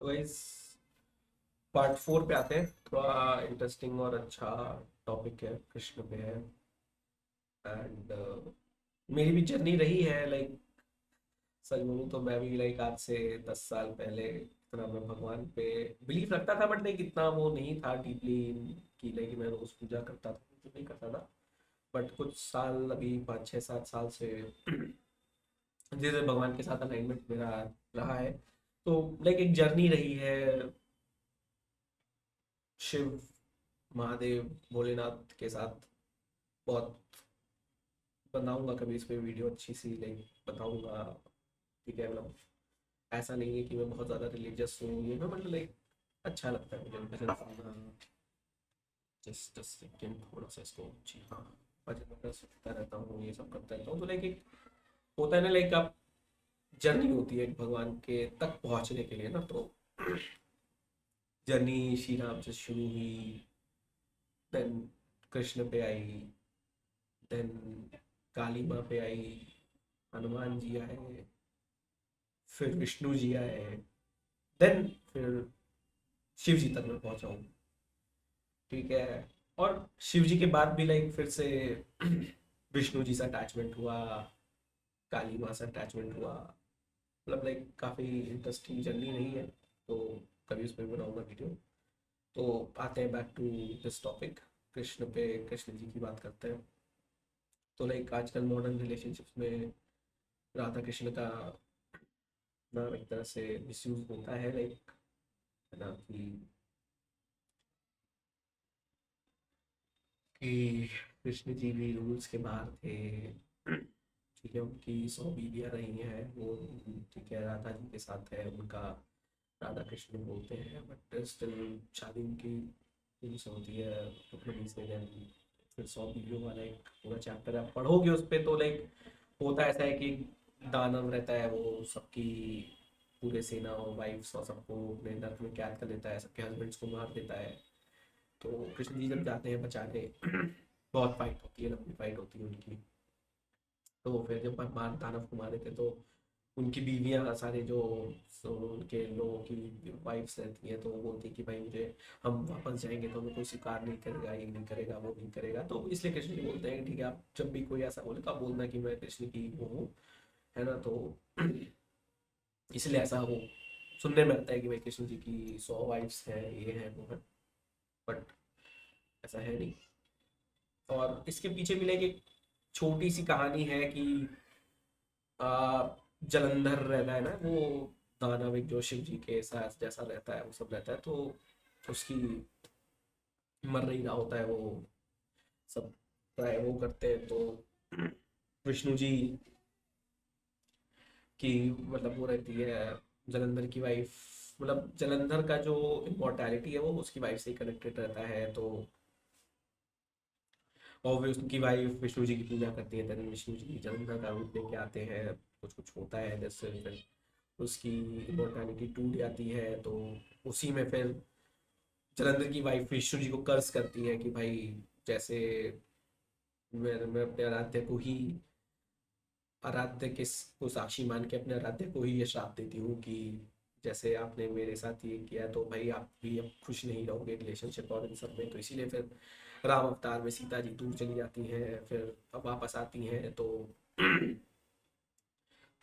तो इस पार्ट 4 पे आते हैं। थोड़ा इंटरेस्टिंग और अच्छा टॉपिक है, कृष्ण पे है। एंड मेरी भी जर्नी रही है, लाइक सच बोलूँ तो मैं भी लाइक आज से 10 साल पहले इतना मैं भगवान पे बिलीव रखता था, बट लाइक इतना वो नहीं था डीपली कि लाइक मैं रोज पूजा करता था, कुछ नहीं करता था। बट कुछ साल, अभी 5 6 7 साल से धीरे भगवान के साथ अलाइनमेंट मेरा रहा है। तो लाइक एक जर्नी रही है शिव, महादेव, भोलेनाथ के साथ। बहुत बनाऊंगा कभी इस पे वीडियो अच्छी सी, लाइक बताऊंगा। ठीक है, मतलब ऐसा नहीं है कि मैं बहुत ज़्यादा रिलीजियस हूँ ये ना, मतलब लाइक अच्छा लगता है मुझे भजन सुनना। जस्ट सेकंड, थोड़ा सा इसको, जी हाँ। भजन वगैरह सुनता रहता हूँ, ये सब करता रहता हूँ। तो लाइक एक होता है ना, लाइक आप जर्नी होती है एक भगवान के तक पहुँचने के लिए ना। तो जर्नी श्री राम से शुरू हुई, देन कृष्ण पे आई, देन काली माँ पे आई, हनुमान जी आए, फिर विष्णु जी आए, देन फिर शिव जी तक मैं पहुंचा हूँ। ठीक है। और शिव जी के बाद भी लाइक फिर से विष्णु जी से अटैचमेंट हुआ, काली माँ से अटैचमेंट हुआ। मतलब लाइक काफ़ी इंटरेस्टिंग जर्नी रही है। तो कभी उस पर बनाऊंगा वीडियो। तो आते हैं back to this topic, Krishna पे, कृष्ण जी की बात करते हैं। तो लाइक आजकल मॉडर्न रिलेशनशिप्स में राधा कृष्ण का नाम एक तरह से मिसयूज होता है, लाइक है ना कि कृष्ण जी भी रूल्स के बाहर थे। ठीक है, उनकी 100 बीवियाँ रही हैं वो। ठीक है, राधा जी के साथ है उनका, राधा कृष्ण बोलते हैं, बट स्टिल शादी उनकी उनसे होती है रुक्मिणी से। then फिर 100 बीवियों वाला एक पूरा चैप्टर आप पढ़ोगे उस पे, तो लाइक होता ऐसा है कि दानव रहता है, वो सबकी पूरे सेना और वाइफ्स और सबको अपने नरक में कैद कर लेता है, सबके हस्बैंड्स को मार देता है। तो कृष्ण जी जब जाते हैं बचाने, बहुत फाइट होती है, लंबी फाइट होती है उनकी। तो फिर जब भगवान दानव को मारे थे, तो उनकी बीवियां सारे जो उनके लोगों की वाइफ्स रहती हैं, तो वो बोलती कि भाई मुझे, हम वापस जाएंगे तो हमें कोई स्वीकार नहीं करेगा, ये नहीं करेगा, वो नहीं करेगा। तो इसलिए कृष्ण जी बोलते हैं ठीक है, आप जब भी कोई ऐसा बोले तो आप बोलना कि मैं कृष्ण की वो हूँ, है ना। तो इसलिए ऐसा वो सुनने में आता है कि भाई कृष्ण जी की 100 वाइफ्स हैं, ये है वो है। बट ऐसा है नहीं। और इसके पीछे भी लाइक एक छोटी सी कहानी है कि जलंधर रहता है ना वो दानव, एक जो शिव जी के साथ जैसा रहता है वो सब रहता है। तो उसकी मर नहीं रहा होता है वो, सब ट्राई वो करते हैं। तो विष्णु जी की मतलब वो रहती है जलंधर की वाइफ, मतलब जलंधर का जो इमोर्टैलिटी है वो उसकी वाइफ से ही कनेक्टेड रहता है। तो और उसकी वाइफ विष्णु जी की पूजा करती है, तभी विष्णु जी जलंधर का रूप लेके आते हैं। कुछ कुछ होता है जैसे फिर उसकी इमोर्टैलिटी टूट जाती है। तो उसी में फिर जलंधर की वाइफ विष्णु जी को कर्ज करती है कि भाई जैसे मैं अपने आराध्य को ही, आराध्य किस को साक्षी मान के अपने आराध्य को ही ये श्राप देती हूँ कि जैसे आपने मेरे साथ ये किया है, तो भाई आप भी अब खुश नहीं रहोगे रिलेशनशिप और इन सब में। तो इसीलिए फिर राम अवतार में सीता जी दूर चली जाती हैं, फिर अब वापस आती हैं। तो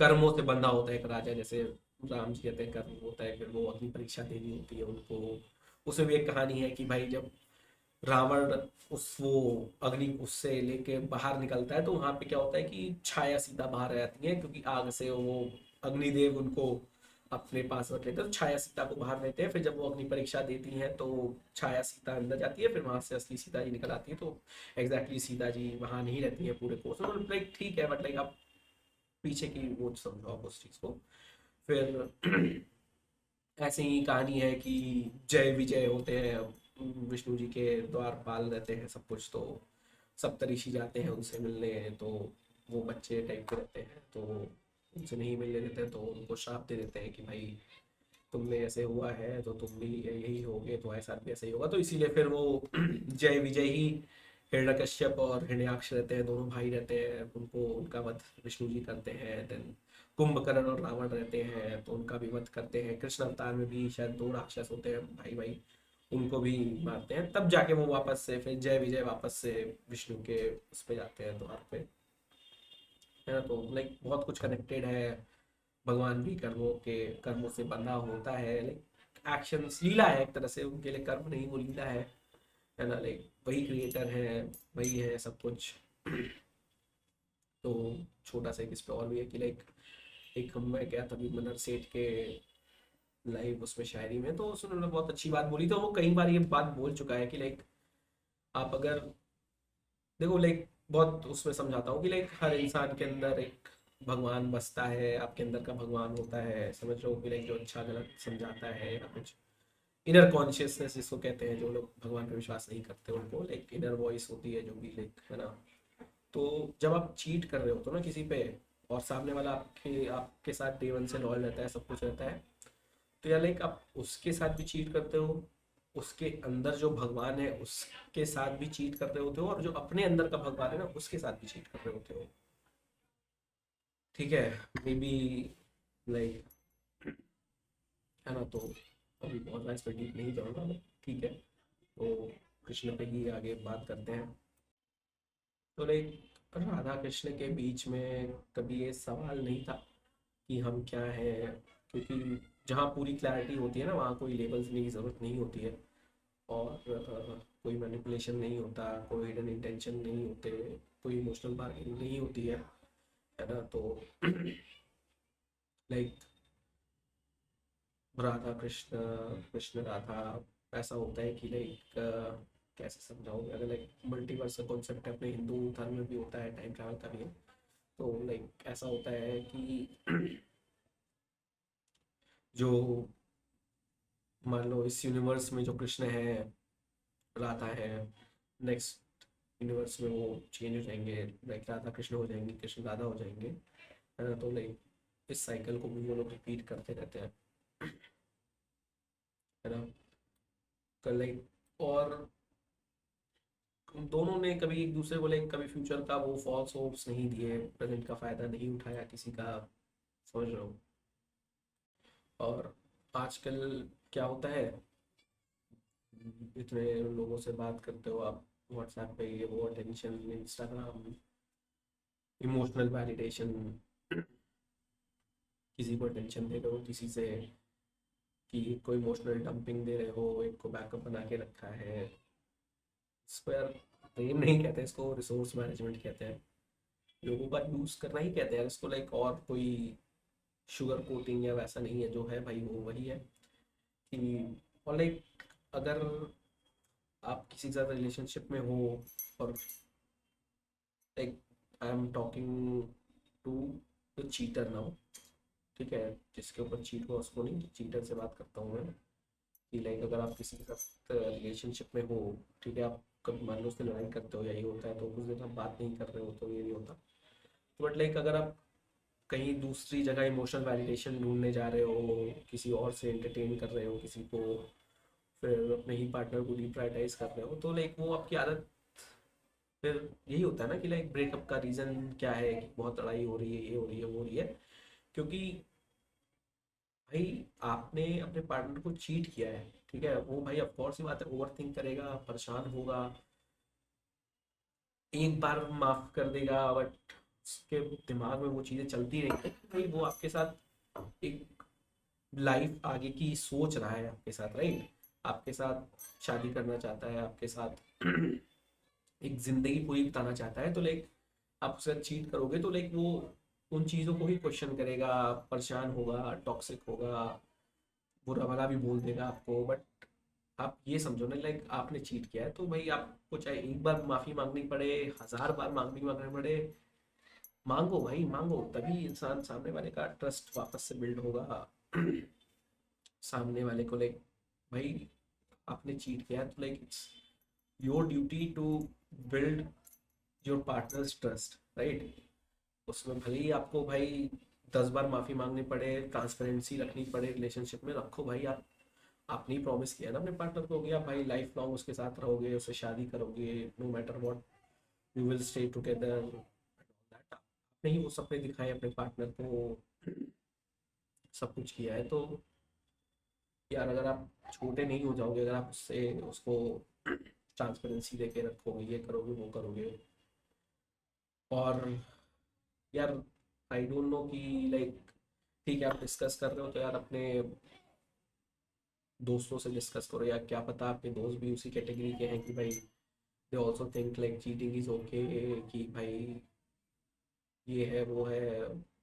कर्मों से बंधा होता है एक राजा, जैसे राम जी कहते हैं कर्म होता है, फिर वो अग्नि परीक्षा देनी होती है उनको। उसमें भी एक कहानी है कि भाई जब रावण उस वो अग्नि उससे लेके बाहर निकलता है, तो वहां पे क्या होता है कि छाया सीता बाहर आ जाती है, क्योंकि आग से वो अग्निदेव उनको अपने पास रख लेते हैं। तो छाया सीता को बाहर लेते हैं, फिर जब वो अग्नि परीक्षा देती हैं तो छाया सीता अंदर जाती है, फिर वहां से असली सीता जी निकल आती है। तो एग्जैक्टली सीता जी वहां नहीं रहती है पूरे कोर्स में, मतलब लाइक ठीक है, बट लाइक आप पीछे की वो समझो आप उस चीज को। फिर ऐसे ही कहानी है कि जय विजय होते हैं, विष्णु जी के द्वारपाल रहते हैं सब कुछ। तो सप्तऋषि जाते हैं उनसे मिलने, तो वो बच्चे टाइप के रहते हैं, तो उनसे नहीं मिलने देते, तो उनको श्राप दे देते हैं कि भाई तुमने ऐसे हुआ है तो तुम भी यही होगे, तुम्हारे साथ भी ऐसे ही होगा। तो इसीलिए फिर वो जय विजय ही, हिरण्यकश्यप और हिरण्याक्ष रहते हैं, दोनों भाई रहते हैं, उनको उनका वध विष्णु जी करते हैं। देन कुंभकर्ण और रावण रहते हैं तो उनका भी वध करते हैं। कृष्ण अवतार में भी शायद दो राक्षस होते हैं भाई भाई, उनको भी मारते हैं, तब जाके वो वापस से फिर जय विजय वापस से विष्णु के उस पे जाते हैं द्वार पे, है ना। तो लाइक बहुत कुछ कनेक्टेड है। भगवान भी कर्मों से बंधा होता है, लाइक एक्शंस लीला है एक तरह से, उनके लिए कर्म नहीं वो लीला है ना। लाइक वही क्रिएटर है, वही है सब कुछ। तो छोटा सा एक इस पे और भी है कि लाइक एक मैं गया था विमनर सेठ के लाइव उसमें शायरी में, तो उन्होंने बहुत अच्छी बात बोली, तो वो कई बार ये बात बोल चुका है कि लाइक आप अगर देखो लाइक बहुत उसमें समझाता हूँ कि लाइक हर इंसान के अंदर एक भगवान बसता है, आपके अंदर का भगवान होता है, समझ रहे हो कि लाइक जो अच्छा गलत समझाता है या कुछ इनर कॉन्शियसनेस जिसको कहते हैं, जो लोग भगवान पर विश्वास नहीं करते उनको लाइक इनर वॉइस होती है जो भी लाइक, है ना। तो जब आप चीट कर रहे हो तो ना किसी पे, और सामने वाला आपके आपके साथ डे वन से लॉयल रहता है, सब कुछ रहता है, तो यार लाइक आप उसके साथ भी चीट करते हो, उसके अंदर जो भगवान है उसके साथ भी चीट कर रहे होते हो, और जो अपने अंदर का भगवान है ना उसके साथ भी चीट कर रहे होते हो। ठीक है, मे बी लाइक, है ना। तो अभी बहुत मैं इस पर डीप नहीं जाऊँगा मैं, ठीक है। तो कृष्ण पे ही आगे बात करते हैं। तो लाइक राधा कृष्ण के बीच में कभी ये सवाल नहीं था कि हम क्या हैं, क्योंकि जहाँ पूरी क्लैरिटी होती है ना वहाँ कोई लेबल्स की ज़रूरत नहीं होती है, और कोई मैनिपुलेशन नहीं होता, कोई हिडन इंटेंशन नहीं होते, कोई इमोशनल बार्गेनिंग नहीं होती है ना। तो लाइक राधा कृष्ण, कृष्ण राधा, ऐसा होता है कि लाइक कैसे समझाऊँ, अगर लाइक मल्टीवर्स का कॉन्सेप्ट है अपने हिंदू धर्म में भी होता है, टाइम ट्रैवल का भी है। तो लाइक ऐसा होता है कि जो मान लो इस यूनिवर्स में जो कृष्ण है, राधा है, नेक्स्ट यूनिवर्स में वो चेंज हो जाएंगे, लाइक राधा कृष्ण हो जाएंगे, कृष्ण राधा हो जाएंगे, है ना। तो लाइक इस साइकिल को भी वो लोग रिपीट करते रहते हैं, है ना। लाइक और दोनों ने कभी एक दूसरे को लाइक कभी फ्यूचर का वो फॉल्स होप्स नहीं दिए, प्रेजेंट का फायदा नहीं उठाया किसी का, समझ रहे हो। और आजकल क्या होता है, इतने लोगों से बात करते हो आप व्हाट्सएप पे, ये वो अटेंशन, इंस्टाग्राम, इमोशनल वैलिडेशन, किसी को अटेंशन दे रहे हो, किसी से कि कोई इमोशनल डंपिंग दे रहे हो, एक को बैकअप बना के रखा है। इसको यार प्रेम नहीं कहते, इसको रिसोर्स मैनेजमेंट कहते हैं, लोगों का यूज करना ही कहते हैं इसको। लाइक और कोई शुगर कोटिंग या वैसा नहीं है, जो है भाई वो वही है कि, और लाइक अगर आप किसी के साथ रिलेशनशिप में हो, और like I am talking to the cheater now, ठीक है, जिसके ऊपर चीट हुआ उसको नहीं, चीटर से बात करता हूँ मैं, कि लाइक अगर आप किसी के साथ रिलेशनशिप में हो, ठीक है, आप कभी मान लो उससे लड़ाई करते हो या ये होता है तो कुछ दिन आप बात नहीं कर रहे हो तो ये नहीं होता। बट लाइक अगर आप कहीं दूसरी जगह इमोशनल वैलिडेशन ढूंढने जा रहे हो, किसी और से एंटरटेन कर रहे हो किसी को, फिर अपने ही पार्टनर को डिप्रायोटाइज कर रहे हो, तो लाइक वो आपकी आदत, फिर यही होता है ना कि लाइक ब्रेकअप का रीज़न क्या है कि बहुत लड़ाई हो रही है, ये हो रही है, वो हो रही है, क्योंकि भाई आपने अपने पार्टनर को चीट किया है, ठीक है, वो भाई ऑफ कोर्स ही बात है, ओवर थिंक करेगा, परेशान होगा, एक बार माफ कर देगा, बट उसके दिमाग में वो चीज़ें चलती रहेंगी, भाई वो आपके साथ एक लाइफ आगे की सोच रहा है आपके साथ, राइट, आपके साथ शादी करना चाहता है, आपके साथ एक जिंदगी पूरी बिताना चाहता है, तो लाइक आप उसके साथ चीट करोगे तो लाइक वो उन चीज़ों को ही क्वेश्चन करेगा, परेशान होगा, टॉक्सिक होगा, बुरा भला भी बोल देगा आपको। बट आप ये समझो ना, लाइक आपने चीट किया है तो भाई आपको चाहे एक बार माफी मांगनी पड़े, 1000 बार मांगनी पड़े, मांगो भाई मांगो, तभी इंसान सामने वाले का ट्रस्ट वापस से बिल्ड होगा। सामने वाले को लाइक भाई आपने चीट किया है तो like it's your duty to build your partner's trust, right. उसमें भले ही आपको भाई 10 बार माफी मांगनी पड़े, ट्रांसपेरेंसी रखनी पड़े, रिलेशनशिप में रखो भाई, आप आपने ही प्रॉमिस किया ना अपने पार्टनर को, गया भाई लाइफ लॉन्ग उसके साथ रहोगे, उससे शादी करोगे, no matter what you will stay together, आपने ही वो सपने दिखाए अपने पार्टनर को, सब कुछ किया है। तो यार अगर आप छोटे नहीं हो जाओगे, अगर आप उससे उसको ट्रांसपेरेंसी देके रखोगे, ये करोगे वो करोगे, और यार आई डोंट नो कि लाइक, ठीक है आप डिस्कस कर रहे हो तो यार अपने दोस्तों से डिस्कस करो, या क्या पता आपके दोस्त भी उसी कैटेगरी के हैं कि भाई they also think like cheating is okay, कि भाई ये है वो है।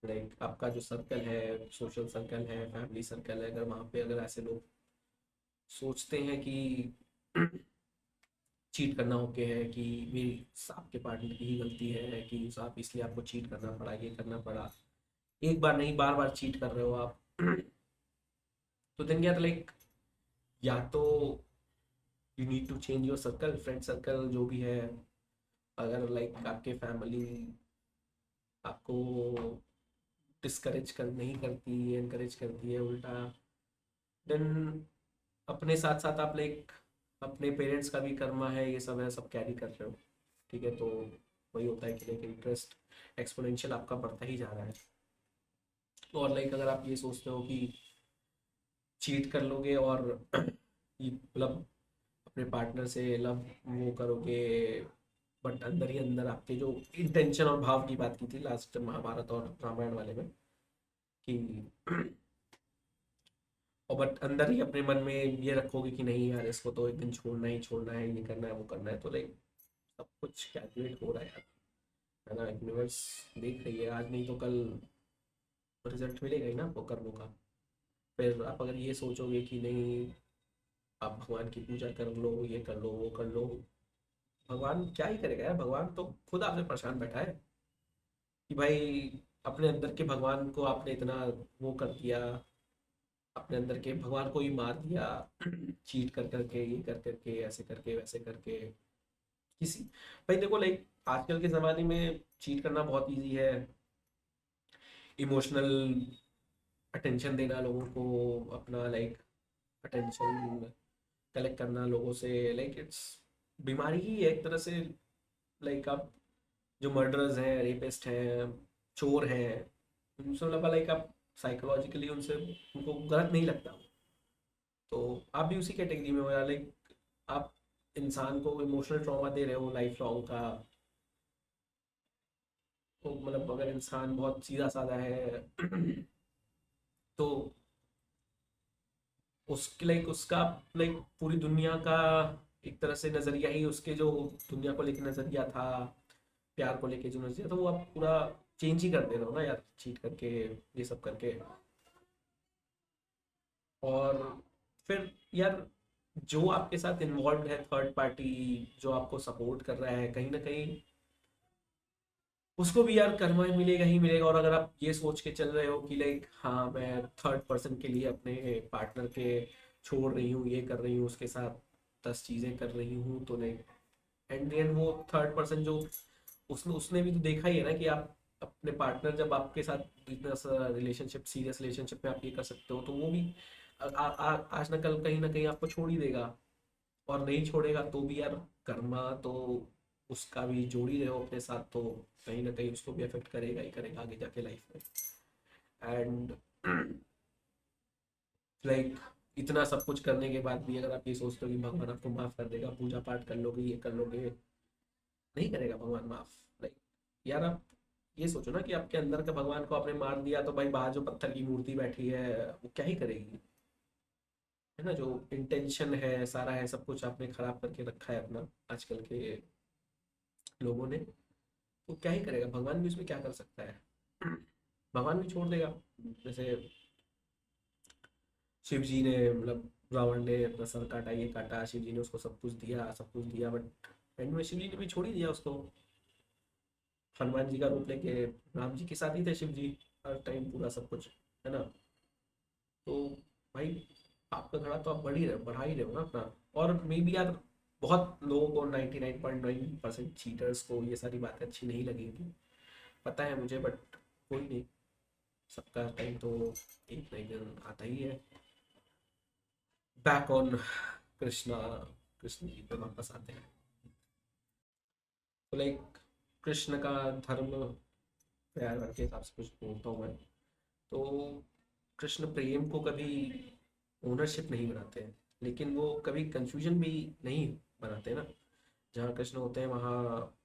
लाइक आपका जो सर्कल है, सोशल सर्कल है, फैमिली सर्कल है, अगर वहाँ पे अगर ऐसे लोग सोचते हैं कि चीट करना ओके है, कि मेरी आपके पार्टनर की ही गलती है कि आप इसलिए आपको चीट करना पड़ा, ये करना पड़ा, एक बार नहीं बार बार चीट कर रहे हो आप, तो देन यार लाइक, या तो you need to change your circle, friend circle जो भी है। अगर लाइक आपके फैमिली आपको डिस्करेज कर नहीं करती, एनकरेज करती है उल्टा, देन अपने साथ साथ आप लाइक अपने पेरेंट्स का भी कर्मा है, ये सब है, सब कैरी कर रहे हो, ठीक है। तो वही होता है कि लाइक इंटरेस्ट एक्सपोनेंशियल आपका बढ़ता ही जा रहा है। और लाइक अगर आप ये सोचते हो कि चीट कर लोगे और ये मतलब अपने पार्टनर से लव वो करोगे, बट अंदर ही अंदर आपके जो इंटेंशन और भाव की बात की थी लास्ट महाभारत और रामायण वाले में, कि और बट अंदर ही अपने मन में ये रखोगे कि नहीं यार इसको तो एक दिन छोड़ना ही छोड़ना है, ये करना है वो करना है, तो लाइक सब कुछ कैलकुलेट हो रहा है यार, है ना। यूनिवर्स देख रही है, आज नहीं तो कल रिजल्ट मिलेगा ही ना आपको कर्मों का। फिर आप अगर ये सोचोगे कि नहीं आप भगवान की पूजा कर लो, ये कर लो वो कर लो, भगवान क्या ही करेगा यार, भगवान तो खुद आपसे परेशान बैठा है कि भाई अपने अंदर के भगवान को आपने इतना वो कर दिया, अपने अंदर के भगवान को ही मार दिया, चीट कर करके, ये कर करके, ऐसे करके वैसे करके, किसी, भाई देखो लाइक आजकल के ज़माने में चीट करना बहुत इजी है, इमोशनल अटेंशन देना लोगों को, अपना लाइक अटेंशन कलेक्ट करना लोगों से, लाइक इट्स बीमारी ही है एक तरह से। लाइक आप जो मर्डरर्स हैं, रेपिस्ट हैं, चोर हैं, उनसे लगा लाइक आप साइकोलॉजिकली उनसे उनको गलत नहीं लगता, तो आप भी उसी कैटेगरी में हो यार। लाइक आप इंसान को इमोशनल ट्रॉमा दे रहे हो लाइफ लॉन्ग का, तो मतलब अगर इंसान बहुत सीधा साधा है तो उसके लाइक उसका लाइक पूरी दुनिया का एक तरह से नज़रिया ही, उसके जो दुनिया को लेके नज़रिया था, प्यार को लेके जो नज़रिया था, वो आप पूरा चेंज ही कर दे रहे हो ना यार, चीट करके, ये सब करके। और फिर यार जो आपके साथ इन्वॉल्व है, थर्ड पार्टी जो आपको सपोर्ट कर रहा है, कहीं ना कहीं उसको भी यार कर्मा मिलेगा ही मिलेगा। और अगर आप ये सोच के चल रहे हो कि लाइक हाँ मैं थर्ड पर्सन के लिए अपने पार्टनर के छोड़ रही हूँ, ये कर रही हूँ, उसके साथ 10 चीज़ें कर रही हूँ, तो लाइक एंड एंड वो थर्ड पर्सन जो उसने उसने भी तो देखा ही है ना कि आप अपने पार्टनर जब आपके साथ इतना रिलेशनशिप, सीरियस रिलेशनशिप में आप ये कर सकते हो, तो वो भी आज ना कहीं आपको छोड़ ही देगा। और नहीं छोड़ेगा तो भी यार कर्मा तो उसका भी जोड़ ही रहे हो अपने साथ, तो कहीं ना कहीं उसको भी अफेक्ट करेगा ही करेगा आगे जाके लाइफ में। एंड लाइक इतना सब कुछ करने के बाद भी अगर आप ये सोचते हो कि भगवान आपको माफ कर देगा, पूजा पाठ कर लोगे, ये कर लोगे, नहीं करेगा भगवान माफ। लाइक यार आप ये सोचो ना कि आपके अंदर का भगवान को आपने मार दिया, तो भाई बाहर जो पत्थर की मूर्ति बैठी है वो क्या ही करेगी, है ना। जो इंटेंशन है सारा है, सब कुछ आपने खराब करके रखा है अपना आजकल के लोगों ने, तो क्या ही करेगा भगवान भी उसमें, क्या कर सकता है, भगवान भी छोड़ देगा। जैसे शिव जी ने मतलब रावण ने अपना सर काटा, ये काटा, शिव जी ने उसको सब कुछ दिया, बट एंड में शिव जी ने भी छोड़ ही दिया उसको। हनुमान जी का रूप लेके राम जी के साथ ही थे शिव जी हर टाइम, पूरा सब कुछ, है ना। तो भाई आपका घड़ा तो आप बढ़ा ही रहे हो ना अपना। और मे बी यार बहुत लोगों को 99.9% चीटर्स को ये सारी बातें अच्छी नहीं लगेंगी, पता है मुझे, बट कोई नहीं, सबका टाइम तो एक ना एक दिन आता ही है। बैक ऑन कृष्णा, कृष्ण जी पे वापस आते हैं। तो लाइक कृष्ण का धर्म प्यार व्यार के हिसाब से कुछ बोलता हूँ मैं, तो कृष्ण प्रेम को कभी ओनरशिप नहीं बनाते हैं, लेकिन वो कभी कंफ्यूजन भी नहीं बनाते ना। जहाँ कृष्ण होते हैं वहाँ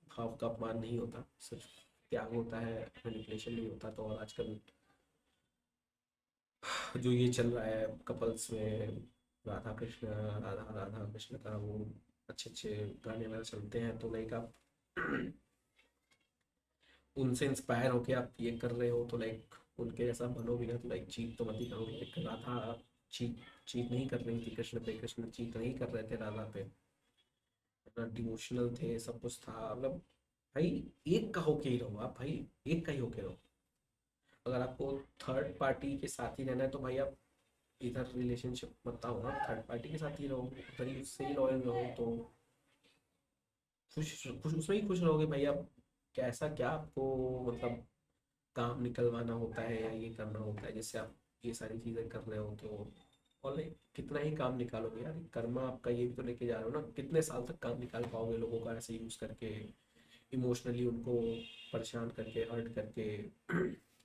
भाव का अपमान नहीं होता, सिर्फ त्याग होता है, मैनिपुलेशन नहीं होता। तो और आजकल जो ये चल रहा है कपल्स में, राधा कृष्ण, राधा राधा कृष्ण का वो अच्छे अच्छे गाने वाने चलते हैं, तो लाइक आप उनसे इंस्पायर होके आप ये कर रहे हो, तो लाइक उनके जैसा बनो भी ना, तो लाइक चीट तो मत ही करोगे। लाइक राधा चीट चीट नहीं कर रही थी कृष्ण पे, कृष्ण चीट नहीं कर रहे थे राधा पे, अपना डिवोशनल थे, सब कुछ था। मतलब भाई एक का होके ही रहो आप, भाई एक का ही होके रहो। अगर आपको थर्ड पार्टी के साथ ही रहना है तो भाई आप इधर रिलेशनशिप मत आओ ना, थर्ड पार्टी के साथ ही रहो, उधर ही उससे ही लॉयल रहो, तो खुश खुश उसमें ही खुश रहोगे भाई आप। कैसा क्या आपको मतलब काम निकलवाना होता है या ये करना होता है जिससे आप ये सारी चीज़ें कर रहे हो, तो और लाइक कितना ही काम निकालोगे यार, कर्मा आपका ये भी तो लेके जा रहे हो ना, कितने साल तक काम निकाल पाओगे लोगों का ऐसे यूज़ करके, इमोशनली उनको परेशान करके, हर्ट करके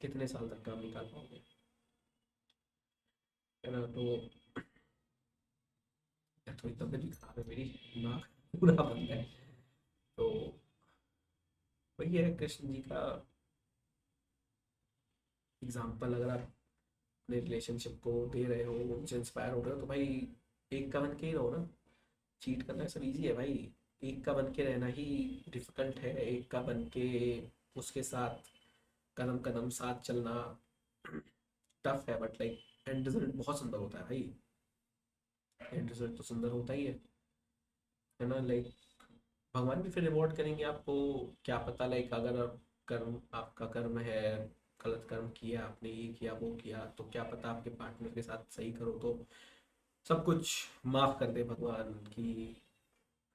कितने साल तक काम निकाल पाओगे, है ना। तो यार थोड़ी तबीयत भी खराब है मेरी, दिमाग पूरा बंद है। तो वही है कृष्ण जी का एग्जाम्पल, अगर आप अपने रिलेशनशिप को दे रहे हो, उनसे इंस्पायर हो रहे हो, तो भाई एक का बन के ही रहो ना। चीट करना सब इजी है भाई, एक का बन के रहना ही डिफिकल्ट है। एक का बन के उसके साथ कदम कदम साथ चलना टफ है, बट लाइक एंड रिजल्ट बहुत सुंदर होता है भाई। एंड रिजल्ट तो सुंदर होता ही है ना। लाइक भगवान भी फिर रिवॉर्ड करेंगे आपको, क्या पता। लाइक अगर कर्म आपका कर्म है, गलत कर्म किया आपने, ये किया वो किया, तो क्या पता आपके पार्टनर के साथ सही करो तो सब कुछ माफ कर दे भगवान की,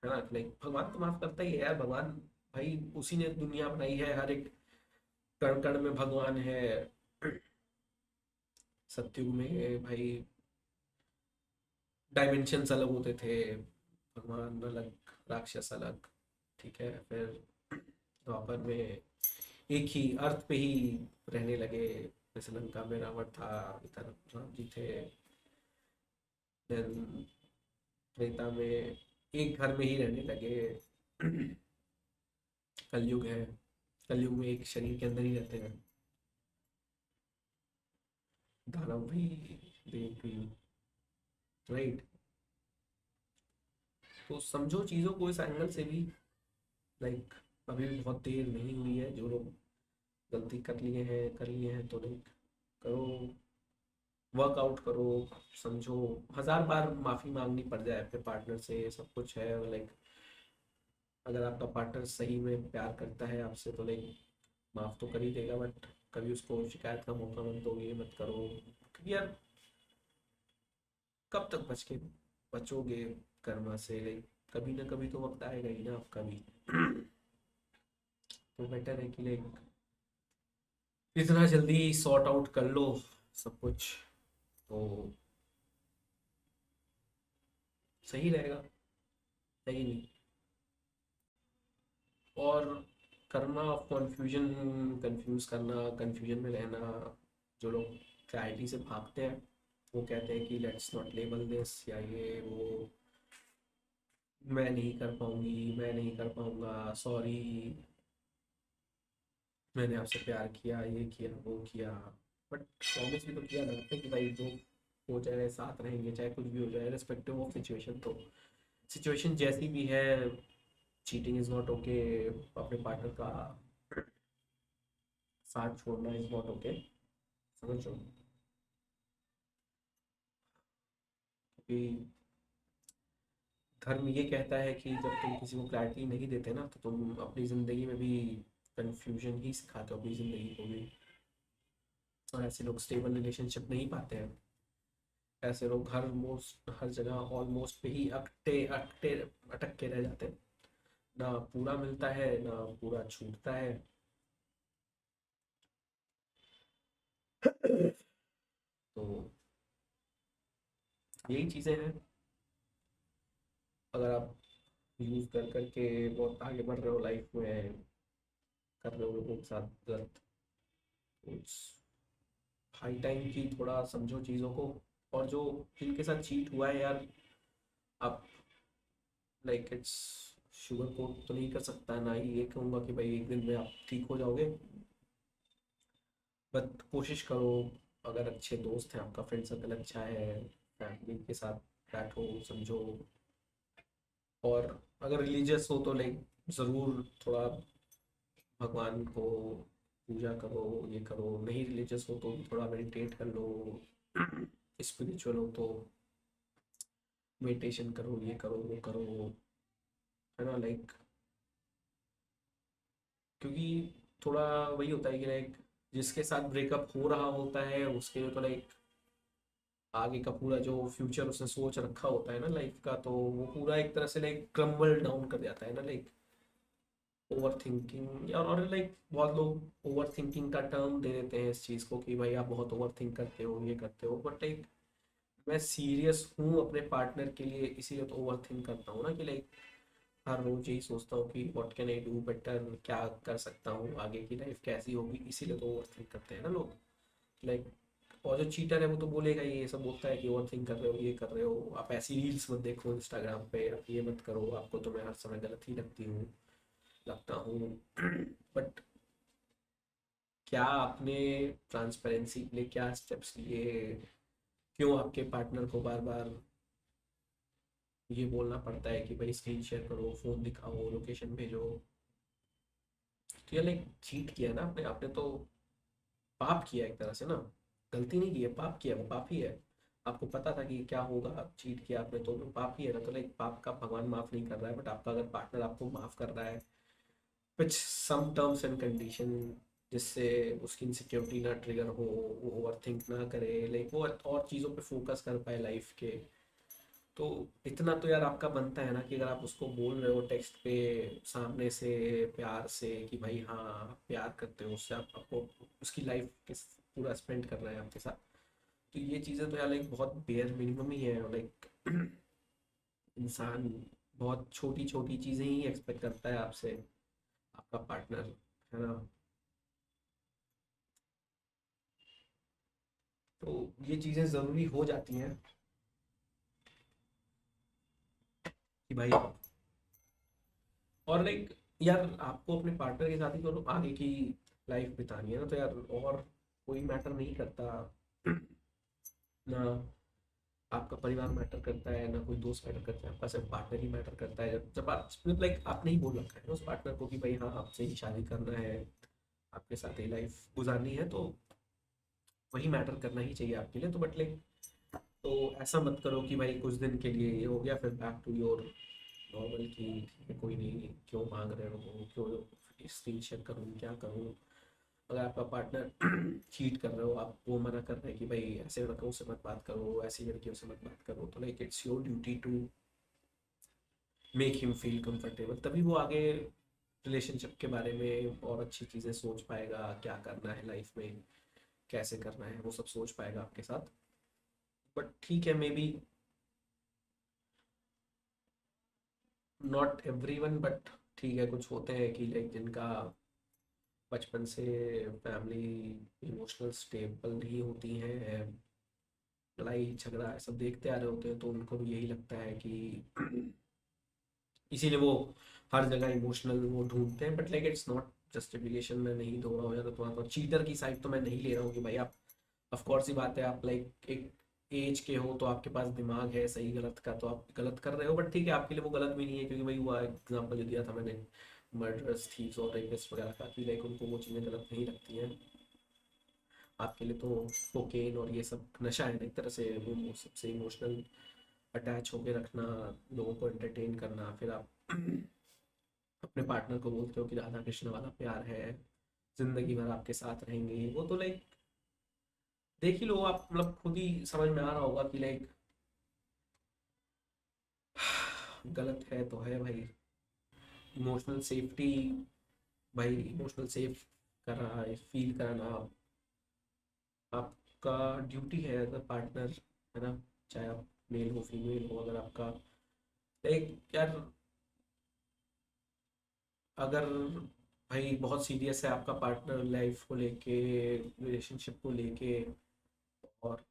है ना। लाइक भगवान तो माफ करता ही है यार, भगवान भाई उसी ने दुनिया बनाई है, हर एक कण कण में भगवान है। सत्युग में भाई डायमेंशंस अलग होते थे, भगवान अलग, राक्षस अलग, ठीक है। फिर द्वापर में एक ही अर्थ पे ही रहने लगे, जैसे लंका में रावण था, इधर राम जी थे। देन त्रेता में एक घर में ही रहने लगे। कलयुग है, कलयुग में एक शरीर के अंदर ही रहते हैं, दानव भी, देव भी, राइट। तो समझो चीज़ों को इस एंगल से भी। लाइक अभी भी बहुत देर नहीं हुई है, जो लोग गलती कर लिए हैं तो लाइक करो, वर्कआउट करो, समझो। हजार बार माफी मांगनी पड़ जाए अपने पार्टनर से, सब कुछ है लाइक, अगर आपका पार्टनर सही में प्यार करता है आपसे तो लाइक माफ तो कर ही देगा, बट कभी उसको शिकायत का मौका मत दो, ये मत करो, क्योंकि यार कब तक बचोगे कर्मा से। लाइक कभी ना कभी तो वक्त आएगा ही ना आपका भी। तो बेटर है कि लाइक इतना जल्दी सॉर्ट आउट कर लो सब कुछ, तो सही रहेगा, सही नहीं। और करना कंफ्यूजन, कंफ्यूज करना, कंफ्यूजन में रहना, जो लोग क्लैरिटी से भागते हैं वो कहते हैं कि लेट्स नॉट लेबल दिस, या ये वो, मैं नहीं कर पाऊंगी, मैं नहीं कर पाऊंगा, सॉरी, मैंने आपसे प्यार किया, ये किया वो किया, बट प्रॉमिस भी तो किया ना आपने कि भाई जो हो जाए साथ रहेंगे, चाहे कुछ भी हो जाए, रिस्पेक्टिव ऑफ सिचुएशन। तो सिचुएशन जैसी भी है, चीटिंग इज नॉट ओके, अपने पार्टनर का साथ छोड़ना इज नॉट ओके, समझ लो। क्योंकि धर्म ये कहता है कि जब तुम किसी को क्लैरिटी नहीं देते ना, तो तुम अपनी ज़िंदगी में भी कंफ्यूजन ही सिखाते हो अपनी ज़िंदगी को भी। और ऐसे लोग स्टेबल रिलेशनशिप नहीं पाते हैं, ऐसे लोग हर जगह ऑलमोस्ट पे ही अटके अटके अटक के रह जाते हैं, ना पूरा मिलता है ना पूरा छूटता है। तो यही चीज़ें हैं, अगर आप यूज़ कर करके बहुत आगे बढ़ रहे हो लाइफ में, कर रहे हो लोगों के साथ गलत, इट्स हाई टाइम की थोड़ा समझो चीज़ों को। और जो जिनके साथ चीट हुआ है यार, आप लाइक इट्स शुगर कोट तो नहीं कर सकता, ना ही ये कहूँगा कि भाई एक दिन में आप ठीक हो जाओगे, बट कोशिश करो। अगर अच्छे दोस्त हैं, आपका फ्रेंड सर्कल अच्छा है, फैमिली के साथ बैठो समझो। और अगर रिलीजियस हो तो लाइक ज़रूर थोड़ा भगवान को पूजा करो, ये करो। नहीं रिलीजियस हो तो थोड़ा मेडिटेट कर लो, स्पिरिचुअल हो तो मेडिटेशन करो, ये करो वो करो, है ना लाइक। क्योंकि थोड़ा वही होता है कि लाइक जिसके साथ ब्रेकअप हो रहा होता है उसके लिए तो लाइक आगे का पूरा जो फ्यूचर उसने सोच रखा होता है ना लाइफ का, तो वो पूरा एक तरह से लाइक क्रम्बल डाउन कर जाता है ना लाइक। ओवर थिंकिंग, और लाइक बहुत लोग ओवर थिंकिंग का टर्म दे देते हैं इस चीज़ को कि भाई आप बहुत ओवर थिंक करते हो, ये करते हो, बट लाइक मैं सीरियस हूँ अपने पार्टनर के लिए, इसीलिए तो ओवर थिंक करता हूँ ना कि लाइक हर रोज यही सोचता हूँ कि what can I do better, क्या कर सकता हूँ, आगे की लाइफ कैसी होगी, इसीलिए तो ओवर थिंक करते हैं ना लोग लाइक। और जो चीटर है वो तो बोलेगा ही, ये सब बोलता है कि ओवर थिंक कर रहे हो, ये कर रहे हो, आप ऐसी रील्स मत देखो इंस्टाग्राम पे, आप ये मत करो, आपको तो मैं हर समय गलत ही लगता हूँ। बट क्या आपने ट्रांसपेरेंसी के लिए क्या स्टेप्स लिए? क्यों आपके पार्टनर को बार बार ये बोलना पड़ता है कि भाई स्क्रीन शेयर करो, फोन दिखाओ, लोकेशन भेजो? तो ये लाइक चीट किया ना आपने, आपने तो पाप किया एक तरह से ना। गलती नहीं की है, पाप किया, वो पाप ही है। आपको पता था कि क्या होगा, आप चीट किया आपने, तो पाप ही है ना। तो लाइक पाप का भगवान माफ नहीं कर रहा है, बट आपका अगर पार्टनर आपको माफ कर रहा है विच सम टर्म्स एंड कंडीशन, जिससे उसकी इनसिक्योरिटी ना ट्रिगर हो, वो ओवर थिंक ना करे, लाइक वो और चीज़ों पे फोकस कर पाए लाइफ के, तो इतना तो यार आपका बनता है ना कि अगर आप उसको बोल रहे हो टेक्स्ट पे सामने से प्यार से कि भाई हाँ आप प्यार करते हो उससे, आप आपको उसकी लाइफ के पूरा स्पेंड कर रहे हैं आपके साथ, तो ये चीज़ें तो यार लाइक बहुत बेयर मिनिमम ही है। लाइक इंसान बहुत छोटी छोटी चीज़ें ही एक्सपेक्ट करता है आपसे, आपका पार्टनर, है ना। तो ये चीज़ें ज़रूरी हो जाती हैं कि भाई। और लाइक यार आपको अपने पार्टनर के साथ ही तो आगे की लाइफ बितानी है ना, तो यार और कोई मैटर नहीं करता ना। आपका परिवार मैटर करता है, ना कोई दोस्त मैटर करता है, आपका सिर्फ पार्टनर ही मैटर करता है। जब आप मतलब लाइक आपने ही बोल रखा है ना उस पार्टनर को कि भाई हाँ आपसे ही शादी करना है, आपके साथ ही लाइफ गुजारनी है, तो वही मैटर करना ही चाहिए आपके लिए। तो बट लाइक तो ऐसा मत करो कि भाई कुछ दिन के लिए ये हो गया फिर बैक टू योर नॉर्मल की ठीक है कोई नहीं, क्यों मांग रहे हो, क्यों स्क्रीन शेयर करूँ, क्या करूँ। अगर आपका पार्टनर चीट कर रहे हो, आप वो मना कर रहे हैं कि भाई ऐसे लड़कों से मत बात करो, ऐसी लड़कियों से मत बात करो, तो like it's your duty to make him feel comfortable, तभी वो आगे रिलेशनशिप के बारे में और अच्छी चीज़ें सोच पाएगा, क्या करना है लाइफ में, कैसे करना है, वो सब सोच पाएगा आपके साथ। बट ठीक है, may be not every one, but ठीक है कुछ होते हैं कि लाइक जिनका बचपन से फैमिली इमोशनल स्टेबल नहीं होती हैं, लड़ाई झगड़ा सब देखते आ रहे होते हैं, तो उनको भी यही लगता है कि इसीलिए वो हर जगह इमोशनल वो ढूंढते हैं। But like it's not justification, मैं नहीं धो रहा हूँ या तो थोड़ा तो चीटर की साइड तो मैं नहीं ले रहा हूँ कि भाई आप ऑफ कोर्स ही बात है, आप लाइक एक एज के हो तो आपके पास दिमाग है सही गलत का, तो आप गलत कर रहे हो, बट ठीक है आपके लिए वो गलत भी नहीं है, क्योंकि भाई वो एग्जाम्पल जो दिया था मैंने मर्डरस थीव्स और रेपिस्ट वगैरह का, कि लाइक उनको वो चीज़ें गलत नहीं लगती हैं। आपके लिए तो कोकेन और ये सब नशा है ना एक तरह से, वो सबसे इमोशनल अटैच होके रखना, लोगों को एंटरटेन करना, फिर आप अपने पार्टनर को बोलते हो कि राधा कृष्ण वाला प्यार है, जिंदगी भर आपके साथ रहेंगे, वो तो लाइक देख ही लो आप, मतलब खुद ही समझ में आ रहा होगा कि लाइक गलत है तो है भाई। इमोशनल सेफ्टी, भाई इमोशनल सेफ करा फील कराना आपका ड्यूटी है एज अ पार्टनर, है ना। चाहे आप मेल हो फीमेल हो, अगर आपका लाइक यार अगर भाई बहुत सीरियस है आपका पार्टनर लाइफ को लेके, रिलेशनशिप को लेके, और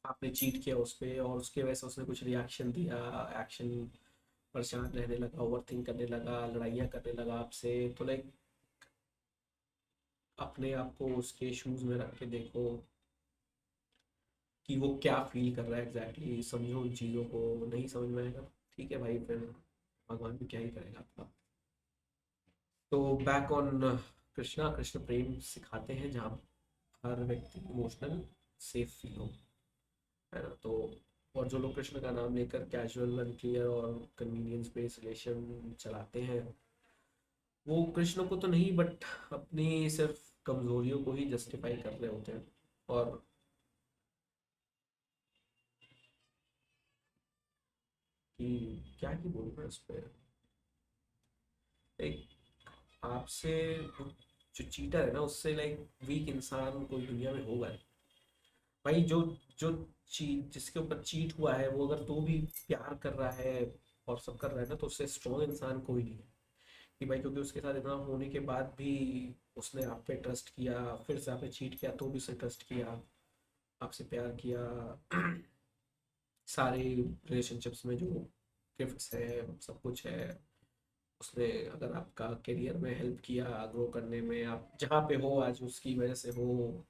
आपने चीट किया उस पे और उसके वजह से उसने कुछ रिएक्शन दिया, एक्शन, परेशान रहने लगा, ओवर थिंक करने लगा, लड़ाइयाँ करने लगा आपसे, तो लाइक अपने आप को उसके शूज में रख के देखो कि वो क्या फील कर रहा है एग्जैक्टली, समझो उन चीज़ों को। नहीं समझ में आएगा, ठीक है भाई, फिर भगवान भी क्या ही करेगा आपका। तो बैक ऑन कृष्णा, कृष्ण प्रेम सिखाते हैं जहाँ हर व्यक्ति इमोशनल सेफ फील हो, है ना। तो और जो लोग कृष्ण का नाम लेकर कैजुअल, अनक्लियर और कन्वीनियंस बेस्ड रिलेशन चलाते हैं, वो कृष्ण को तो नहीं बट अपनी सिर्फ कमजोरियों को ही जस्टिफाई कर रहे होते हैं। और कि क्या ही बोलूं मैं उस पर, एक आपसे जो चीटर है ना, उससे लाइक वीक इंसान कोई दुनिया में होगा नहीं भाई। जो जो चीट, जिसके ऊपर चीट हुआ है, वो अगर तो भी प्यार कर रहा है और सब कर रहा है ना, तो उससे स्ट्रॉन्ग इंसान कोई नहीं है कि भाई, क्योंकि उसके साथ इतना होने के बाद भी उसने आप पे ट्रस्ट किया, फिर से आप पे चीट किया तो भी उसने ट्रस्ट किया, आपसे प्यार किया। सारे रिलेशनशिप्स में जो गिफ्ट्स है, सब कुछ है, उसने अगर आपका करियर में हेल्प किया ग्रो करने में, आप जहाँ पे हो आज उसकी वजह से हो,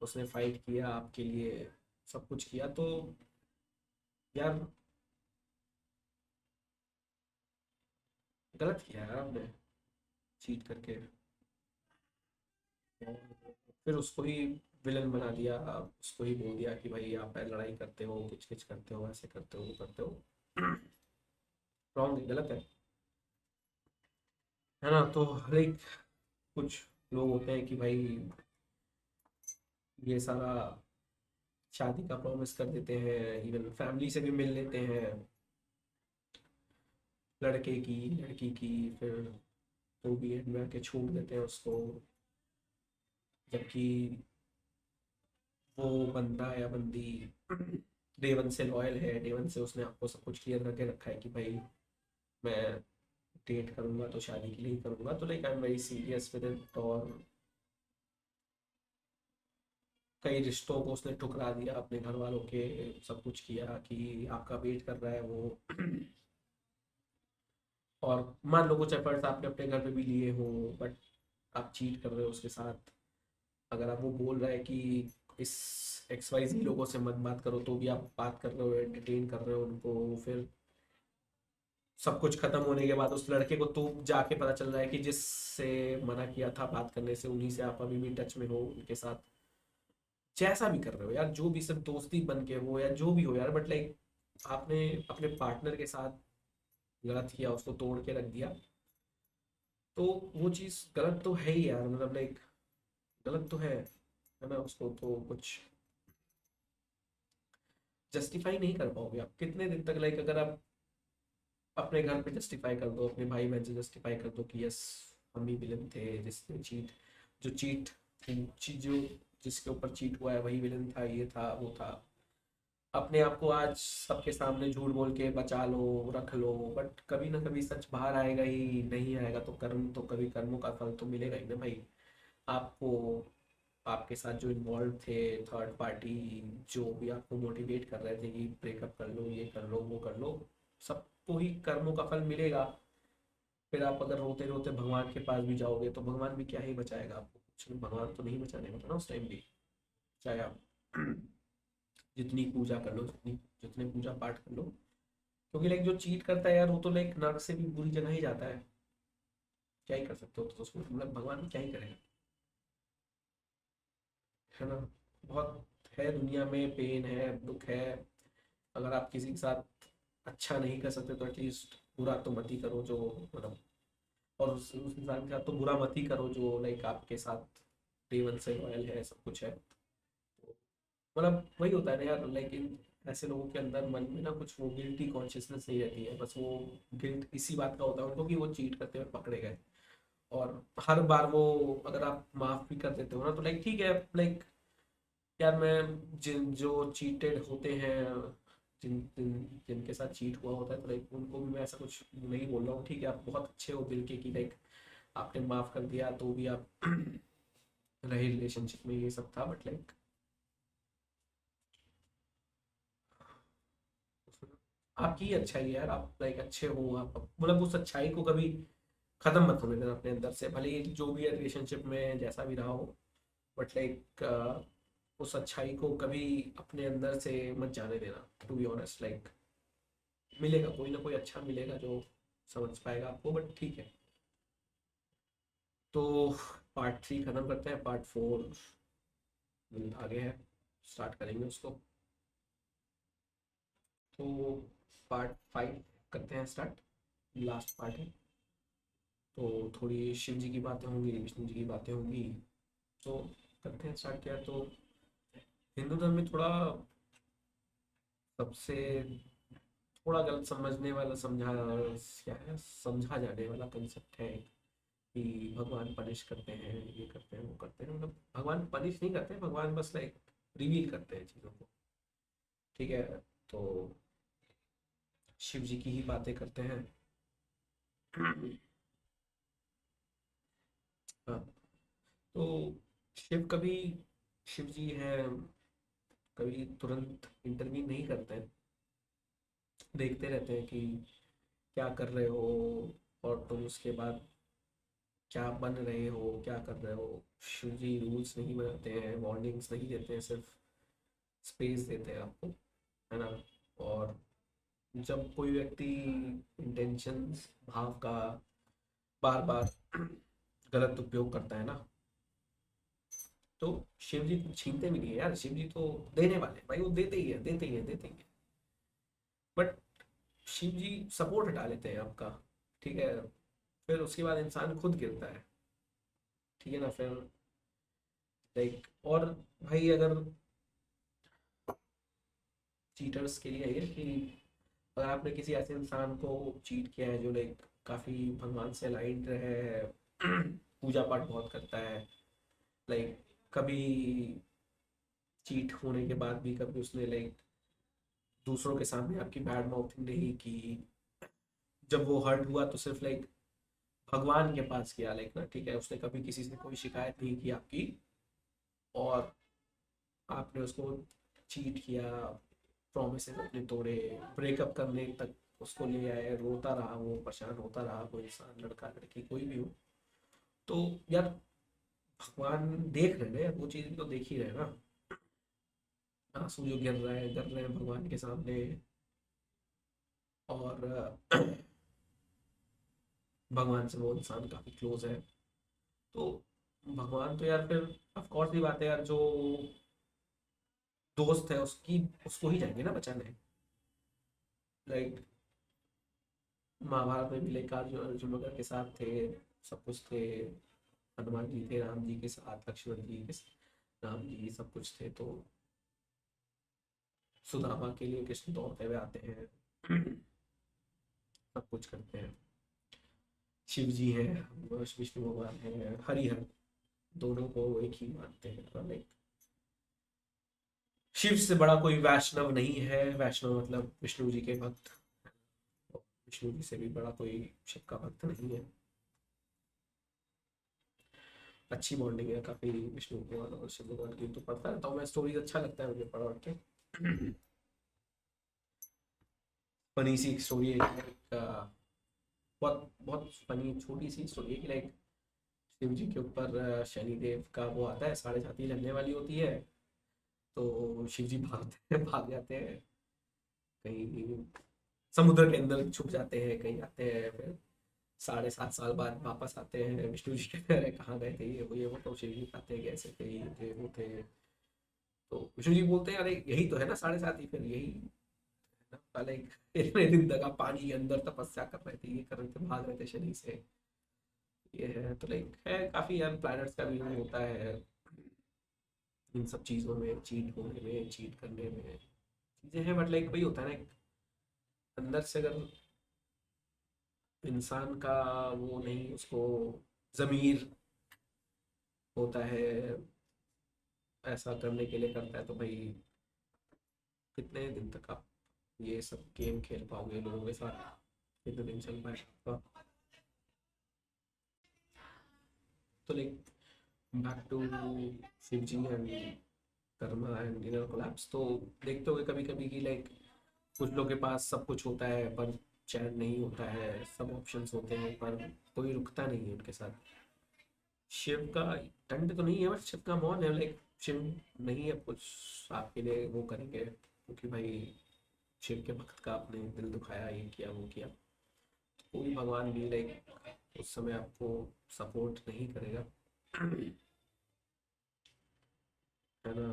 उसने फाइट किया आपके लिए, सब कुछ किया, तो यार गलत किया यार आपने चीट करके। और फिर उसको ही विलन बना दिया, उसको ही बोल दिया कि भाई आप लड़ाई करते हो, किच किच करते हो, ऐसे करते हो, वो करते हो। रॉन्ग है, गलत है ना। तो लाइक कुछ लोग होते हैं कि भाई ये सारा शादी का प्रॉमिस कर देते हैं, इवन फैमिली से भी मिल लेते हैं लड़के की, लड़की की, फिर तो भी एंड में आके छोड़ देते हैं उसको, जबकि वो बंदा या बंदी डे वन से लॉयल है, डे वन से उसने आपको सब कुछ क्लियर करके रखा है कि भाई मैं डेट करूंगा तो शादी के लिए ही करूंगा, तो like I am very serious with it. और कई रिश्तों को उसने ठुकरा दिया अपने घर वालों के, सब कुछ किया कि आपका वेट कर रहा है वो। और मान लो कुछ एफर्ट्स आपने अपने घर पे भी लिए हो, बट आप चीट कर रहे हो उसके साथ। अगर आप वो बोल रहा है कि इस XYZ लोगों से मत बात करो, तो भी आप बात कर रहे हो, एंटरटेन कर रहे हो उनको, फिर सब कुछ खत्म होने के बाद उस लड़के को तो जाके पता चल रहा है कि जिससे मना किया था बात करने से, उन्हीं से आप अभी भी टच में हो उनके साथ, जैसा भी कर रहे हो यार, जो भी सिर्फ दोस्ती बन के हो या जो भी हो यार, बट लाइक आपने अपने पार्टनर के साथ गलत किया, उसको तोड़ के रख दिया, तो वो चीज़ गलत तो है ही यार, मतलब लाइक गलत तो है ना। उसको तो कुछ जस्टिफाई नहीं कर पाओगे आप कितने दिन तक, लाइक अगर आप अपने घर पे जस्टिफाई कर दो, अपने भाई बहन से जस्टिफाई कर दो कि यस हम ही विलन थे जिसने चीट, जो चीट जो जिसके ऊपर चीट हुआ है वही विलन था, ये था वो था, अपने आप को आज सबके सामने झूठ बोल के बचा लो, रख लो, बट कभी ना कभी सच बाहर आएगा ही, नहीं आएगा तो कर्म, तो कभी कर्मों का फल तो मिलेगा ही ना भाई आपको। आपके साथ जो इन्वॉल्व थे थर्ड पार्टी, जो भी आपको मोटिवेट कर रहे थे कि ब्रेकअप कर लो, ये कर लो, वो कर लो, सबको ही कर्मों का फल मिलेगा। फिर आप अगर रोते रोते भगवान के पास भी जाओगे तो भगवान भी क्या ही बचाएगा आपको, कुछ नहीं, भगवान तो नहीं बचाने वाला ना उस टाइम भी, चाहे आप जितनी पूजा कर लो, जितनी जितने पूजा पाठ कर लो, क्योंकि लाइक जो चीट करता है यार, वो तो लाइक नर्क से भी बुरी जगह ही जाता है। क्या ही कर सकते हो, तो उसमें मतलब भगवान भी क्या ही करेगा, है ना। बहुत है दुनिया में, पेन है, दुख है। अगर आप किसी के साथ अच्छा नहीं कर सकते तो एटलीस्ट बुरा तो मत ही करो, जो मतलब, और उस इंसान के साथ तो बुरा मत ही करो जो लाइक आपके साथ डे वन से लॉयल है, सब कुछ है। तो मतलब वही होता है ना यार, लाइक इन ऐसे लोगों के अंदर मन में ना कुछ वो गिल्टी कॉन्शियसनेस नहीं रहती है, बस वो गिल्ट इसी बात का होता है उनको कि वो चीट करते हुए पकड़े गए। और हर बार वो, अगर आप माफ भी कर देते हो ना, तो लाइक ठीक है, लाइक यार मैं जिन जो चीटेड होते हैं, जिनके साथ चीट हुआ होता है, तो लाइक उनको भी मैं ऐसा कुछ नहीं बोल रहा हूँ, ठीक है आप बहुत अच्छे हो दिल के कि लाइक आपने माफ कर दिया तो भी आप रहे रिलेशनशिप में, ये सब था, बट लाइक आपकी ही अच्छाई है यार, आप लाइक अच्छे हो, आप मतलब उस अच्छाई को कभी खत्म मत होने देना अपने अंदर से, भले ही जो भी है रिलेशनशिप में जैसा भी रहा हो, बट लाइक उस अच्छाई को कभी अपने अंदर से मत जाने देना, टू बी ऑनेस्ट। लाइक मिलेगा, कोई ना कोई अच्छा मिलेगा जो समझ पाएगा आपको, बट ठीक है। तो पार्ट 3 खत्म करते हैं, पार्ट 4 आगे है, स्टार्ट करेंगे उसको। तो पार्ट 5 करते हैं स्टार्ट, लास्ट पार्ट है। तो थोड़ी शिव जी की बातें होंगी, विष्णु जी की बातें होंगी, तो करते हैं स्टार्ट। किया तो हिंदू धर्म में थोड़ा सबसे थोड़ा गलत समझने वाला, क्या है, समझा जाने वाला कंसेप्ट है कि भगवान पनिश करते हैं, ये करते हैं, वो करते हैं। मतलब भगवान पनिश नहीं करते, भगवान बस लाइक रिवील करते हैं चीज़ों को, ठीक है। तो शिव जी की ही बातें करते हैं। हाँ, तो शिव कभी शिव जी हैं, कभी तुरंत इंटरवीन नहीं करते हैं, देखते रहते हैं कि क्या कर रहे हो, और तुम उसके बाद क्या बन रहे हो, क्या कर रहे हो। शिव जी रूल्स नहीं बनाते हैं, वार्निंग्स नहीं देते हैं, सिर्फ स्पेस देते हैं आपको, है ना। और जब कोई व्यक्ति इंटेंशंस, भाव का बार बार गलत उपयोग करता है ना, तो शिव जी छीनते भी नहीं है यार, शिव जी तो देने वाले हैं भाई, वो देते ही है, देते ही है, देते ही है। बट शिव जी सपोर्ट हटा लेते हैं आपका, ठीक है। फिर उसके बाद इंसान खुद गिरता है, ठीक है ना। फिर लाइक, और भाई अगर चीटर्स के लिए ये कि अगर आपने किसी ऐसे इंसान को चीट किया है जो लाइक काफ़ी भगवान से अलाइंड रहे है, पूजा पाठ बहुत करता है, लाइक कभी चीट होने के बाद भी कभी उसने लाइक दूसरों के सामने आपकी बैड माउथिंग नहीं की, जब वो हर्ट हुआ तो सिर्फ लाइक भगवान के पास किया, लाइक ना, ठीक है, उसने कभी किसी से कोई शिकायत नहीं की आपकी, और आपने उसको चीट किया, प्रोमिसेस अपने तोड़े, ब्रेकअप करने तक उसको ले आए, रोता रहा वो, परेशान होता रहा वो इंसान, लड़का लड़की कोई भी हो, तो यार भगवान देख रहे हैं, वो चीज़ भी तो देख ही रहे हैं ना। आंसू जो गिर रहे हैं भगवान के सामने, और भगवान से वो इंसान काफी क्लोज है, तो भगवान तो यार फिर ऑफ कोर्स की बात है यार, जो दोस्त है उसकी, उसको ही जाएंगे ना बचाने। लाइक महाभारत में भी लाइक अर्जुन अर्जुन वगैरह के साथ थे, सब कुछ थे, हनुमान जी थे राम जी के साथ, लक्ष्मण जी के राम जी सब कुछ थे, तो सुदामा के लिए कृष्ण दौड़ते हुए आते हैं, सब कुछ करते हैं। शिव जी हैं, विष्णु भगवान है, हरिहर, दोनों को एक ही मानते हैं, लाइक शिव से बड़ा कोई वैष्णव नहीं है, वैष्णव मतलब विष्णु जी के भक्त, विष्णु जी से भी बड़ा कोई शिव का भक्त नहीं है। अच्छी बॉन्डिंग है काफी विष्णु भगवान और शिव भगवान की, तो पता है, तो मैं स्टोरीज अच्छा लगता है मुझे पढ़ पढ़ के। फनी सी स्टोरी है एक, बहुत बहुत फनी छोटी सी स्टोरी है कि लाइक शिव जी के ऊपर शनिदेव का वो आता है, साढ़े साती लगने वाली होती है, तो शिव जी भागते हैं, भाग जाते हैं कहीं, समुद्र के अंदर छुप जाते हैं, कहीं जाते हैं, फिर 7.5 साल बाद वापस आते हैं, विष्णु जी कहते हैं कहाँ गए थे, ये वो, तो शिव जी कहते हैं कि ऐसे थे, ये थे, वो थे, तो विष्णु जी बोलते हैं अरे यही तो है ना 7.5, फिर यही है ना, पहले इतने दिन तक आप पानी के अंदर तपस्या कर रहे थे, ये कर रहे थे, भाग रहे थे शनि से, ये है, तो लाइक है काफी यार, प्लैनेट्स का भी होता है इन सब चीजों में, चीट होने में, चीट करने में चीजें हैं, बट लाइक वही होता है ना, एक अंदर से अगर इंसान का वो नहीं, उसको जमीर होता है, ऐसा करने के लिए करता है, तो भाई कितने दिन तक आप ये सब गेम खेल पाओगे लोगों के साथ, कितने दिन चल पाएगा आपका। तो like back to Shiv ji and karma and inner collapse. तो देखते होगे कभी कभी कि लाइक कुछ लोग के पास सब कुछ होता है पर चैन नहीं होता है, सब ऑप्शंस होते हैं पर कोई रुकता नहीं है उनके साथ। शिव का दंड तो नहीं है बट शिव का मौन है, लाइक शिव नहीं है कुछ आपके लिए वो करेंगे, क्योंकि भाई शिव के भक्त का आपने दिल दुखाया, ये किया वो किया। कोई भगवान भी लाइक उस समय आपको सपोर्ट नहीं करेगा, है ना।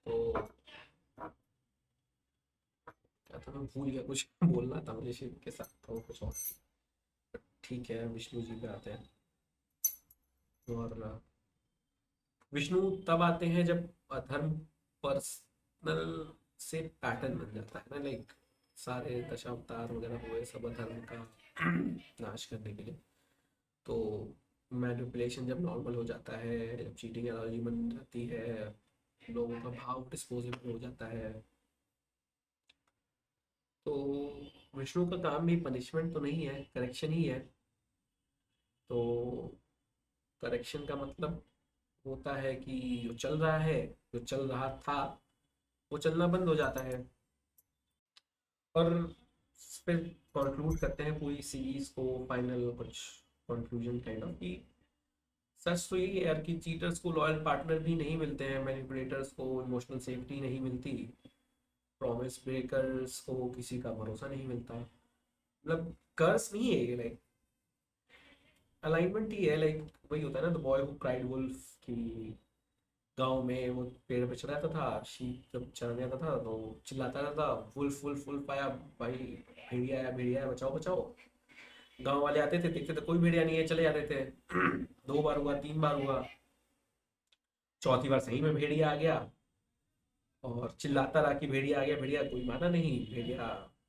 तो क्या था, मैं भूल गया कुछ बोलना था मुझे शिव के साथ, तो कुछ और। ठीक है, विष्णु जी पे आते हैं। और विष्णु तब आते हैं जब अधर्म पर्सनल से पैटर्न बन जाता है ना, लाइक सारे दशावतार वगैरह हुए सब अधर्म का नाश करने के लिए। तो मैनिपुलेशन जब नॉर्मल हो जाता है, जब चीटिंग एलर्जी बन जाती है, लोगों का भाव डिस्पोजेबल हो जाता है, तो विष्णु का काम भी पनिशमेंट तो नहीं है, करेक्शन ही है। तो करेक्शन का मतलब होता है कि जो चल रहा है, जो चल रहा था, वो चलना बंद हो जाता है। और फिर कंक्लूड करते हैं पूरी सीरीज को, फाइनल कुछ कंक्लूजन काइंड ऑफ कि सच तो यही है यार कि चीटर्स को लॉयल पार्टनर भी नहीं मिलते हैं, मैनिपुलेटर्स को इमोशनल सेफ्टी नहीं मिलती, प्रॉमिस ब्रेकर्स को किसी का भरोसा नहीं मिलता। मतलब कर्स नहीं है ये, लाइक अलाइनमेंट ही है। लाइक वही होता है ना, the boy who cried wolf, की गांव में वो पेड़ पे चढ़ा रहता था, शीप जब चढ़ने आता था तो चिल्लाता रहता था, वुल्फ वुल्फ वुल्फ आया भाई, भेड़िया आया भेड़िया आया, बचाओ बचाओ। गांव वाले आते थे, देखते थे कोई भेड़िया नहीं है, चले जाते थे। 2 बार हुआ, 3 बार हुआ, चौथी बार सही में भेड़िया आ गया और चिल्लाता रहा कि भेड़िया आ गया भेड़िया, कोई माना नहीं, भेड़िया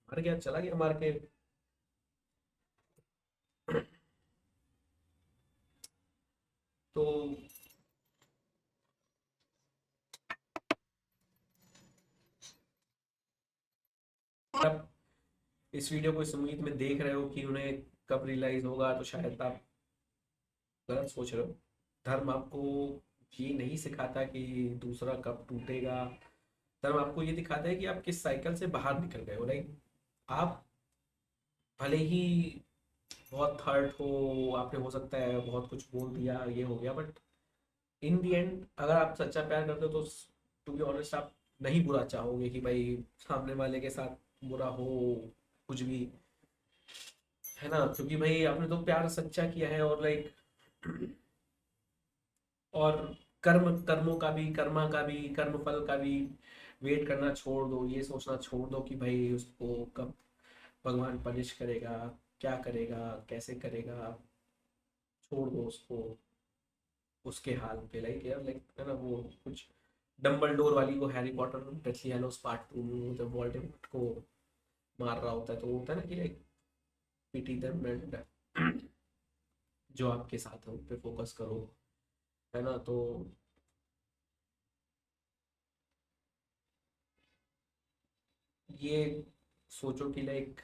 मर गया, चला गया मार के। तो आप इस वीडियो को इस उम्मीद में देख रहे हो कि उन्हें कब रियलाइज होगा, तो शायद आप गलत सोच रहे हो। धर्म आपको ये नहीं सिखाता कि दूसरा कब टूटेगा, धर्म आपको ये दिखाता है कि आप किस साइकिल से बाहर निकल गए हो। लाइक आप भले ही बहुत हर्ट हो, आपने हो सकता है बहुत कुछ बोल दिया, ये हो गया, बट इन दी एंड अगर आप सच्चा प्यार करते हो तो टू बी ऑनेस्ट आप नहीं बुरा चाहोगे कि भाई सामने वाले के साथ बुरा हो कुछ भी, है ना। क्योंकि भाई आपने तो प्यार सच्चा किया है। और लाइक और कर्मों का भी, कर्मा का भी, कर्म फल का भी वेट करना छोड़ दो, ये सोचना छोड़ दो कि भाई उसको कब भगवान पनिश करेगा, क्या करेगा, कैसे करेगा। छोड़ दो उसको उसके हाल पे। लाइक यार लाइक है ना वो कुछ डम्बलडोर वाली वो हैरी पॉटर डेथली हैलोस पार्ट 2 में जब वोल्डेमॉर्ट को मार रहा होता है, तो वो होता है ना कि लाइक पीटी देम एंड जो आपके साथ है उन पे फोकस करो, है ना। तो ये सोचो कि लाइक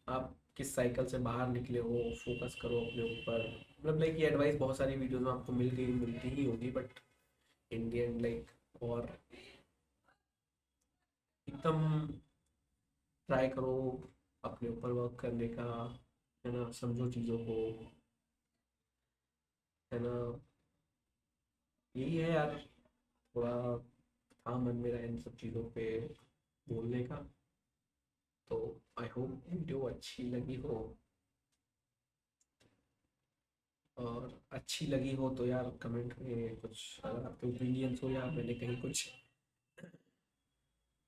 आप किस साइकिल से बाहर निकले हो, फोकस करो अपने ऊपर। मतलब लाइक ये एडवाइस बहुत सारी वीडियोस में आपको मिलती ही होगी, बट इंडियन लाइक और एकदम ट्राई करो अपने ऊपर वर्क करने का, है ना। समझो चीज़ों को, है ना। यही है यार, थोड़ा था मन मेरा इन सब चीज़ों पे बोलने का। तो आई होप वीडियो अच्छी लगी हो, और अच्छी लगी हो तो यार कमेंट में कुछ अगर आपके ओपिनियंस हो या मैंने कहीं कुछ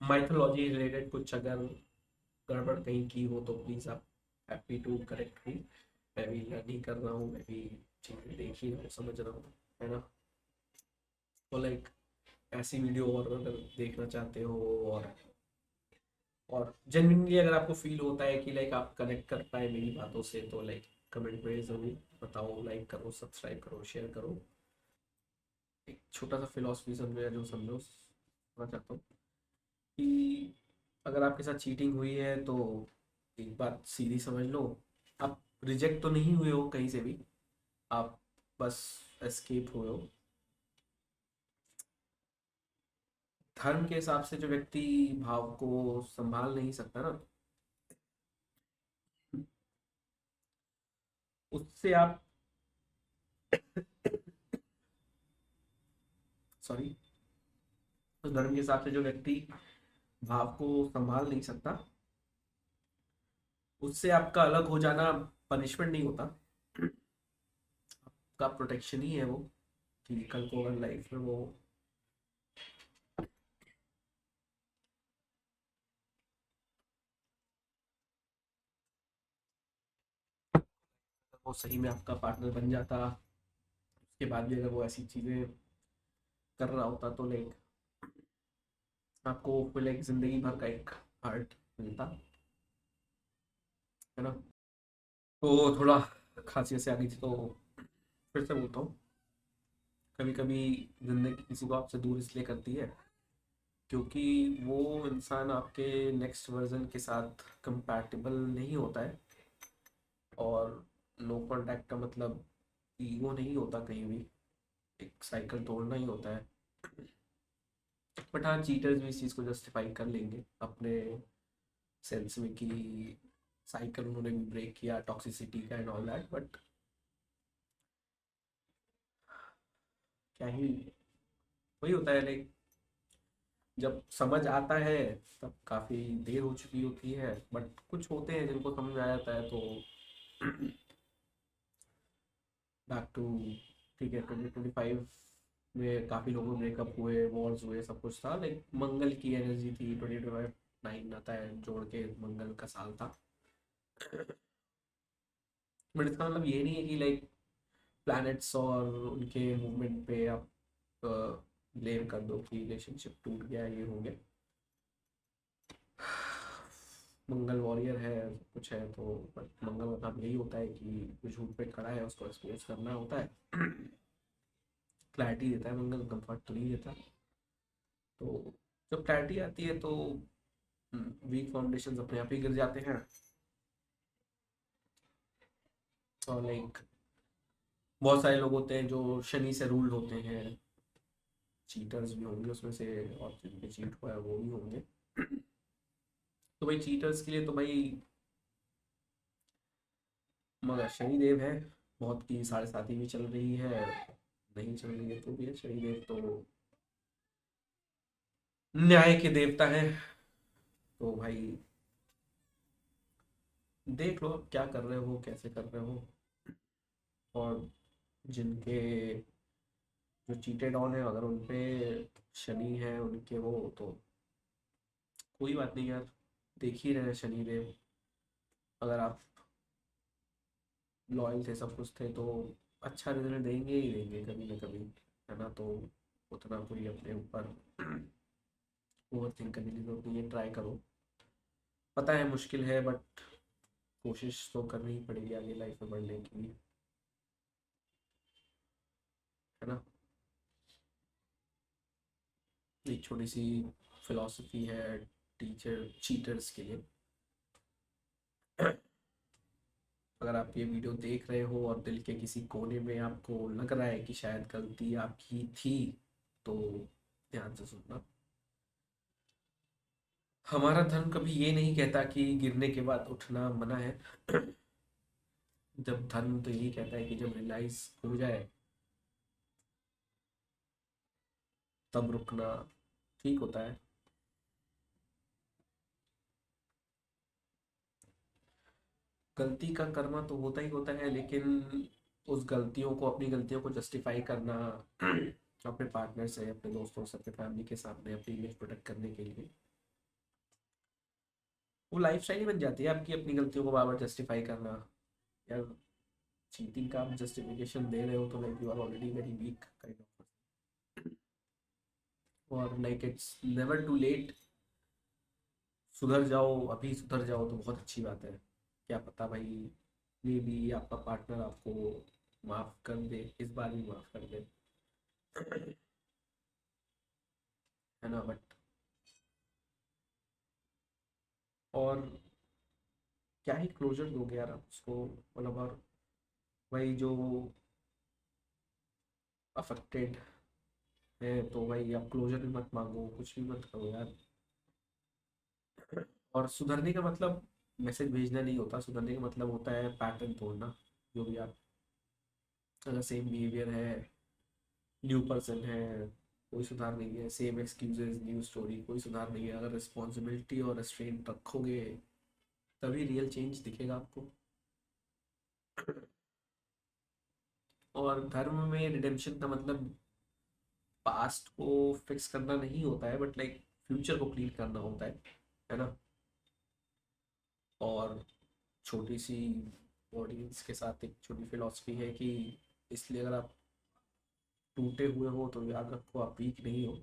माइथोलॉजी रिलेटेड कुछ अगर गड़बड़ कहीं की हो तो प्लीज़ आप हैप्पी टू करेक्ट मी। मैं भी लर्न ही कर रहा हूँ, मैं भी चीज़ें देख ही रहा हूँ, समझ रहा हूँ, है ना। तो लाइक ऐसी वीडियो और अगर देखना चाहते हो, और जेन्युइनली अगर आपको फील होता है कि लाइक आप कनेक्ट कर पाए मेरी बातों से, तो लाइक कमेंट में ज़रूर बताओ, लाइक करो, सब्सक्राइब करो, शेयर करो। एक छोटा सा फिलोसफी समझो, या जो समझो समझना चाहता हूँ कि अगर आपके साथ चीटिंग हुई है तो एक बात सीधी समझ लो, आप रिजेक्ट तो नहीं हुए हो कहीं से भी, आप बस एस्केप हुए हो। धर्म के हिसाब से जो व्यक्ति भाव को संभाल नहीं सकता ना, उससे आप, सॉरी, उस धर्म के हिसाब से जो व्यक्ति भाव को संभाल नहीं सकता, उससे आपका अलग हो जाना पनिशमेंट नहीं होता, आपका प्रोटेक्शन ही है वो, कि कल को अगर लाइफ में वो, वो सही में आपका पार्टनर बन जाता, उसके बाद भी अगर वो ऐसी चीजें कर रहा होता तो लाइक आपको फिर लाइक जिंदगी भर का एक हर्ट मिलता, है ना। तो थोड़ा खांसी से आ गई थी तो फिर से बोलता हूँ, कभी कभी जिंदगी किसी को आपसे दूर इसलिए करती है क्योंकि वो इंसान आपके नेक्स्ट वर्जन के साथ कंपैटिबल नहीं होता है। और नो कांटेक्ट का मतलब ईगो नहीं होता कहीं भी, एक साइकिल तोड़ना ही होता है। बट हाँ, चीटर्स भी इस चीज़ को जस्टिफाई कर लेंगे अपने सेंस में कि साइकिल उन्होंने भी ब्रेक किया टॉक्सिसिटी का एंड ऑल दैट, बट क्या ही, वही होता है लाइक, जब समझ आता है तब काफ़ी देर हो चुकी होती है, बट कुछ होते हैं जिनको समझ आ जाता है तो बैक टू, ठीक है, 2025 में काफ़ी लोगों के ब्रेकअप हुए, वॉर्स हुए, सब कुछ था, लाइक मंगल की एनर्जी थी, 2025 9 आता है जोड़ के, मंगल का साल था। बट इसका मतलब ये नहीं है कि लाइक प्लैनेट्स और उनके मूवमेंट पे आप ब्लेम कर दो कि रिलेशनशिप टूट गया, ये हो गया। मंगल वॉरियर है, सब कुछ है तो, बट मंगल मतलब यही होता है कि जो झूठ पे खड़ा है उसको एक्सपोज करना होता है। क्लैरिटी देता है मंगल, कंफर्ट तो नहीं देता। तो जब क्लैरिटी आती है तो वीक फाउंडेशन अपने आप ही गिर जाते हैं। और लाइक बहुत सारे लोग होते हैं जो शनि से रूल्ड होते हैं, चीटर्स भी होंगे उसमें से, और जिनके चीट हुआ है वो भी होंगे। तो भाई चीटर्स के लिए तो भाई, मगर शनिदेव है, बहुत की 7.5 भी चल रही है, नहीं चल रही है तो भी है, शनिदेव तो न्याय के देवता है। तो भाई देख लो अब क्या कर रहे हो, कैसे कर रहे हो। और जिनके, जो चीटेड ऑन है, अगर उन पे शनि है उनके वो, तो कोई बात नहीं यार, देख ही रहे शनिदेव, अगर आप लॉयल थे, सब कुछ थे तो अच्छा रिजल्ट देंगे ही देंगे कभी ना कभी, है ना। तो उतना कोई अपने ऊपर ओवर थिंक करने की जरूरत नहीं है, ट्राई करो। पता है मुश्किल है बट कोशिश तो करनी ही पड़ेगी आगे लाइफ में बढ़ने की, है ना। एक छोटी सी फिलॉसफी है टीचर चीटर्स के लिए। अगर आप ये वीडियो देख रहे हो और दिल के किसी कोने में आपको लग रहा है कि शायद गलती आपकी थी, तो ध्यान से सुनना। हमारा धर्म कभी ये नहीं कहता कि गिरने के बाद उठना मना है। जब धर्म तो यही कहता है कि जब रियलाइज हो जाए तब रुकना ठीक होता है। गलती का कर्मा तो होता ही होता है, लेकिन उस गलतियों को, अपनी गलतियों को जस्टिफाई करना अपने पार्टनर से, अपने दोस्तों से, अपने फैमिली के सामने अपनी इमेज प्रोटेक्ट करने के लिए, वो लाइफ स्टाइल ही बन जाती है आपकी, अपनी गलतियों को बार बार जस्टिफाई करना। यार चीटिंग का आप जस्टिफिकेशन दे रहे हो तो like you are already very weak kind of, और like it's never too late, सुधर जाओ, अभी सुधर जाओ तो बहुत अच्छी बात है। क्या पता भाई, मे बी आपका पार्टनर आपको माफ कर दे, इस बार भी माफ कर दे, है ना। बट और क्या ही क्लोजर दोगे यार आप उसको, मतलब। और वही जो अफेक्टेड है, तो भाई आप क्लोजर भी मत मांगो, कुछ भी मत करो यार। और सुधरने का मतलब मैसेज भेजना नहीं होता, सुधरने का मतलब होता है पैटर्न तोड़ना। जो भी आप, अगर सेम बिहेवियर है, न्यू पर्सन है, कोई सुधार नहीं है, सेम एक्सक्यूजेस न्यू स्टोरी, कोई सुधार नहीं है। अगर रिस्पॉन्सिबिलिटी और रेस्ट्रेंट रखोगे तभी रियल चेंज दिखेगा आपको। और धर्म में रिडेम्पशन का मतलब पास्ट को फिक्स करना नहीं होता है, बट लाइक फ्यूचर को क्लीन करना होता है ना। और छोटी सी ऑडियंस के साथ एक छोटी फिलॉसफी है कि इसलिए अगर आप टूटे हुए हो तो याद रखो आप वीक नहीं हो,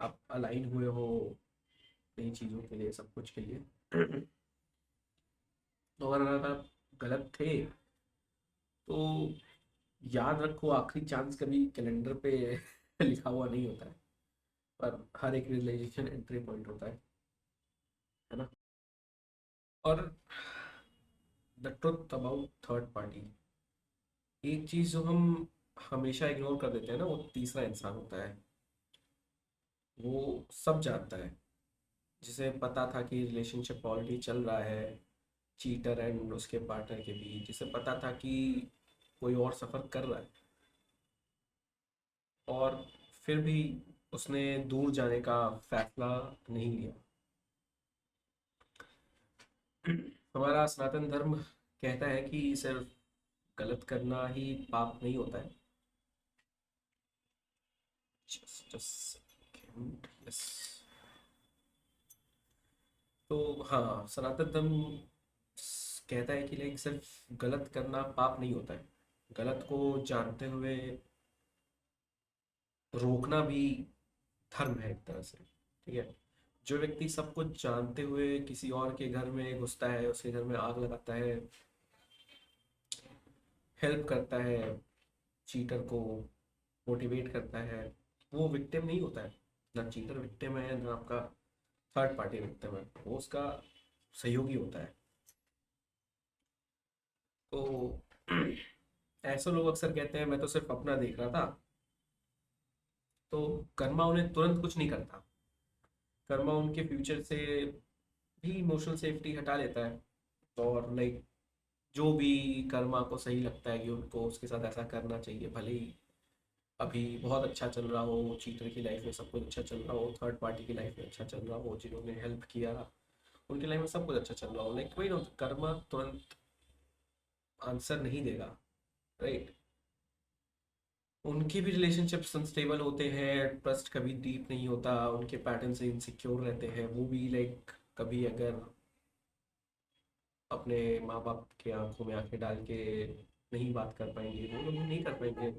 आप अलाइन हुए हो नई चीज़ों के लिए, सब कुछ के लिए। तो अगर आप गलत थे तो याद रखो आखिरी चांस कभी कैलेंडर पे लिखा हुआ नहीं होता है, पर हर एक रियलाइजेशन एंट्री पॉइंट होता है ना। और the truth about third party, एक चीज जो हम हमेशा इग्नोर कर देते हैं ना, वो तीसरा इंसान होता है। वो सब जानता है, जिसे पता था कि रिलेशनशिप ऑलरेडी चल रहा है चीटर एंड उसके पार्टनर के बीच, जिसे पता था कि कोई और सफर कर रहा है, और फिर भी उसने दूर जाने का फैसला नहीं लिया। हमारा सनातन धर्म कहता है कि सिर्फ गलत करना ही पाप नहीं होता है। Just a second. Yes. तो हाँ, सनातन धर्म कहता है कि लाइक सिर्फ गलत करना पाप नहीं होता है, गलत को जानते हुए रोकना भी धर्म है एक तरह से। ठीक है। जो व्यक्ति सब कुछ जानते हुए किसी और के घर में घुसता है, उसके घर में आग लगाता है, हेल्प करता है चीटर को, मोटिवेट करता है, वो विक्टिम नहीं होता है। ना चीटर विक्टिम है, ना आपका थर्ड पार्टी विक्टिम है, वो उसका सहयोगी होता है। तो ऐसे लोग अक्सर कहते हैं मैं तो सिर्फ अपना देख रहा था। तो कर्मा उन्हें तुरंत कुछ नहीं करता, कर्मा उनके फ्यूचर से भी इमोशनल सेफ्टी हटा लेता है। और लाइक जो भी कर्मा को सही लगता है कि उनको उसके साथ ऐसा करना चाहिए, भले ही अभी बहुत अच्छा चल रहा हो, चीटर की लाइफ में सब कुछ अच्छा चल रहा हो, थर्ड पार्टी की लाइफ में अच्छा चल रहा हो, जिन्होंने हेल्प किया उनकी लाइफ में सब कुछ अच्छा चल रहा हो, लाइक वही ना, कर्मा तुरंत आंसर नहीं देगा, राइट। उनके भी रिलेशनशिप्स अनस्टेबल होते हैं, ट्रस्ट कभी डीप नहीं होता, उनके पैटर्न से इनसिक्योर रहते हैं वो भी, लाइक कभी अगर अपने माँ बाप के आंखों में आंखें डाल के नहीं बात कर पाएंगे, वो लोग भी नहीं कर पाएंगे।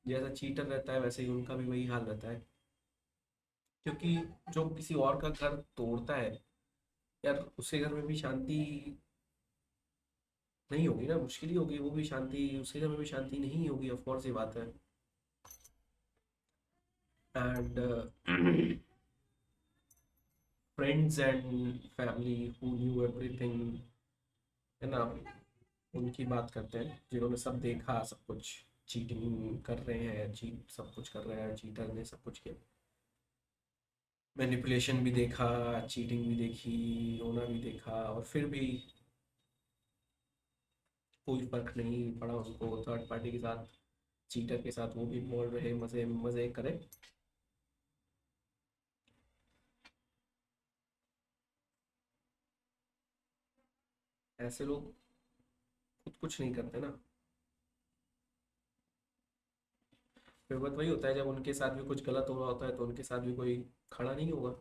जैसा चीटर रहता है वैसे ही उनका भी वही हाल रहता है। क्योंकि जो किसी और का घर तोड़ता है यार, उसके घर में भी शांति नहीं होगी ना, मुश्किल ही होगी, वो भी शांति, उसके घर में भी शांति नहीं होगी, ऑफ कोर्स ये बात है। And friends and family who knew everything, है ना, उनकी बात करते हैं जिन्होंने सब देखा, सब कुछ चीटिंग कर रहे हैं, चीट सब कुछ कर रहे हैं, चीटर ने सब कुछ किया, मैनिपुलेशन भी देखा, चीटिंग भी देखी, रोना भी देखा, और फिर भी कोई फर्क नहीं पड़ा उसको, थर्ड पार्टी के साथ, चीटर के साथ वो भी बोल रहे, मजे मजे करे। ऐसे लोग खुद कुछ नहीं करते ना। फिर बात वही होता है, जब उनके साथ भी कुछ गलत हो रहा होता है तो उनके साथ भी कोई खड़ा नहीं होगा,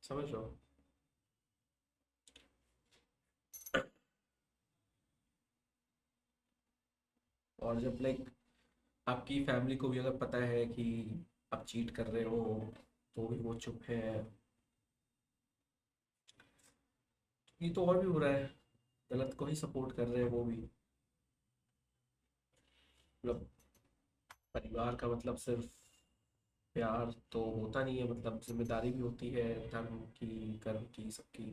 समझ रहे हो। और जब लाइक आपकी फैमिली को भी अगर पता है कि आप चीट कर रहे हो, तो भी वो चुप है, ये तो और भी बुरा है, गलत को ही सपोर्ट कर रहे हैं वो भी। मतलब परिवार का मतलब सिर्फ प्यार तो होता नहीं है, मतलब जिम्मेदारी भी होती है, धर्म की, कर्म की, सबकी।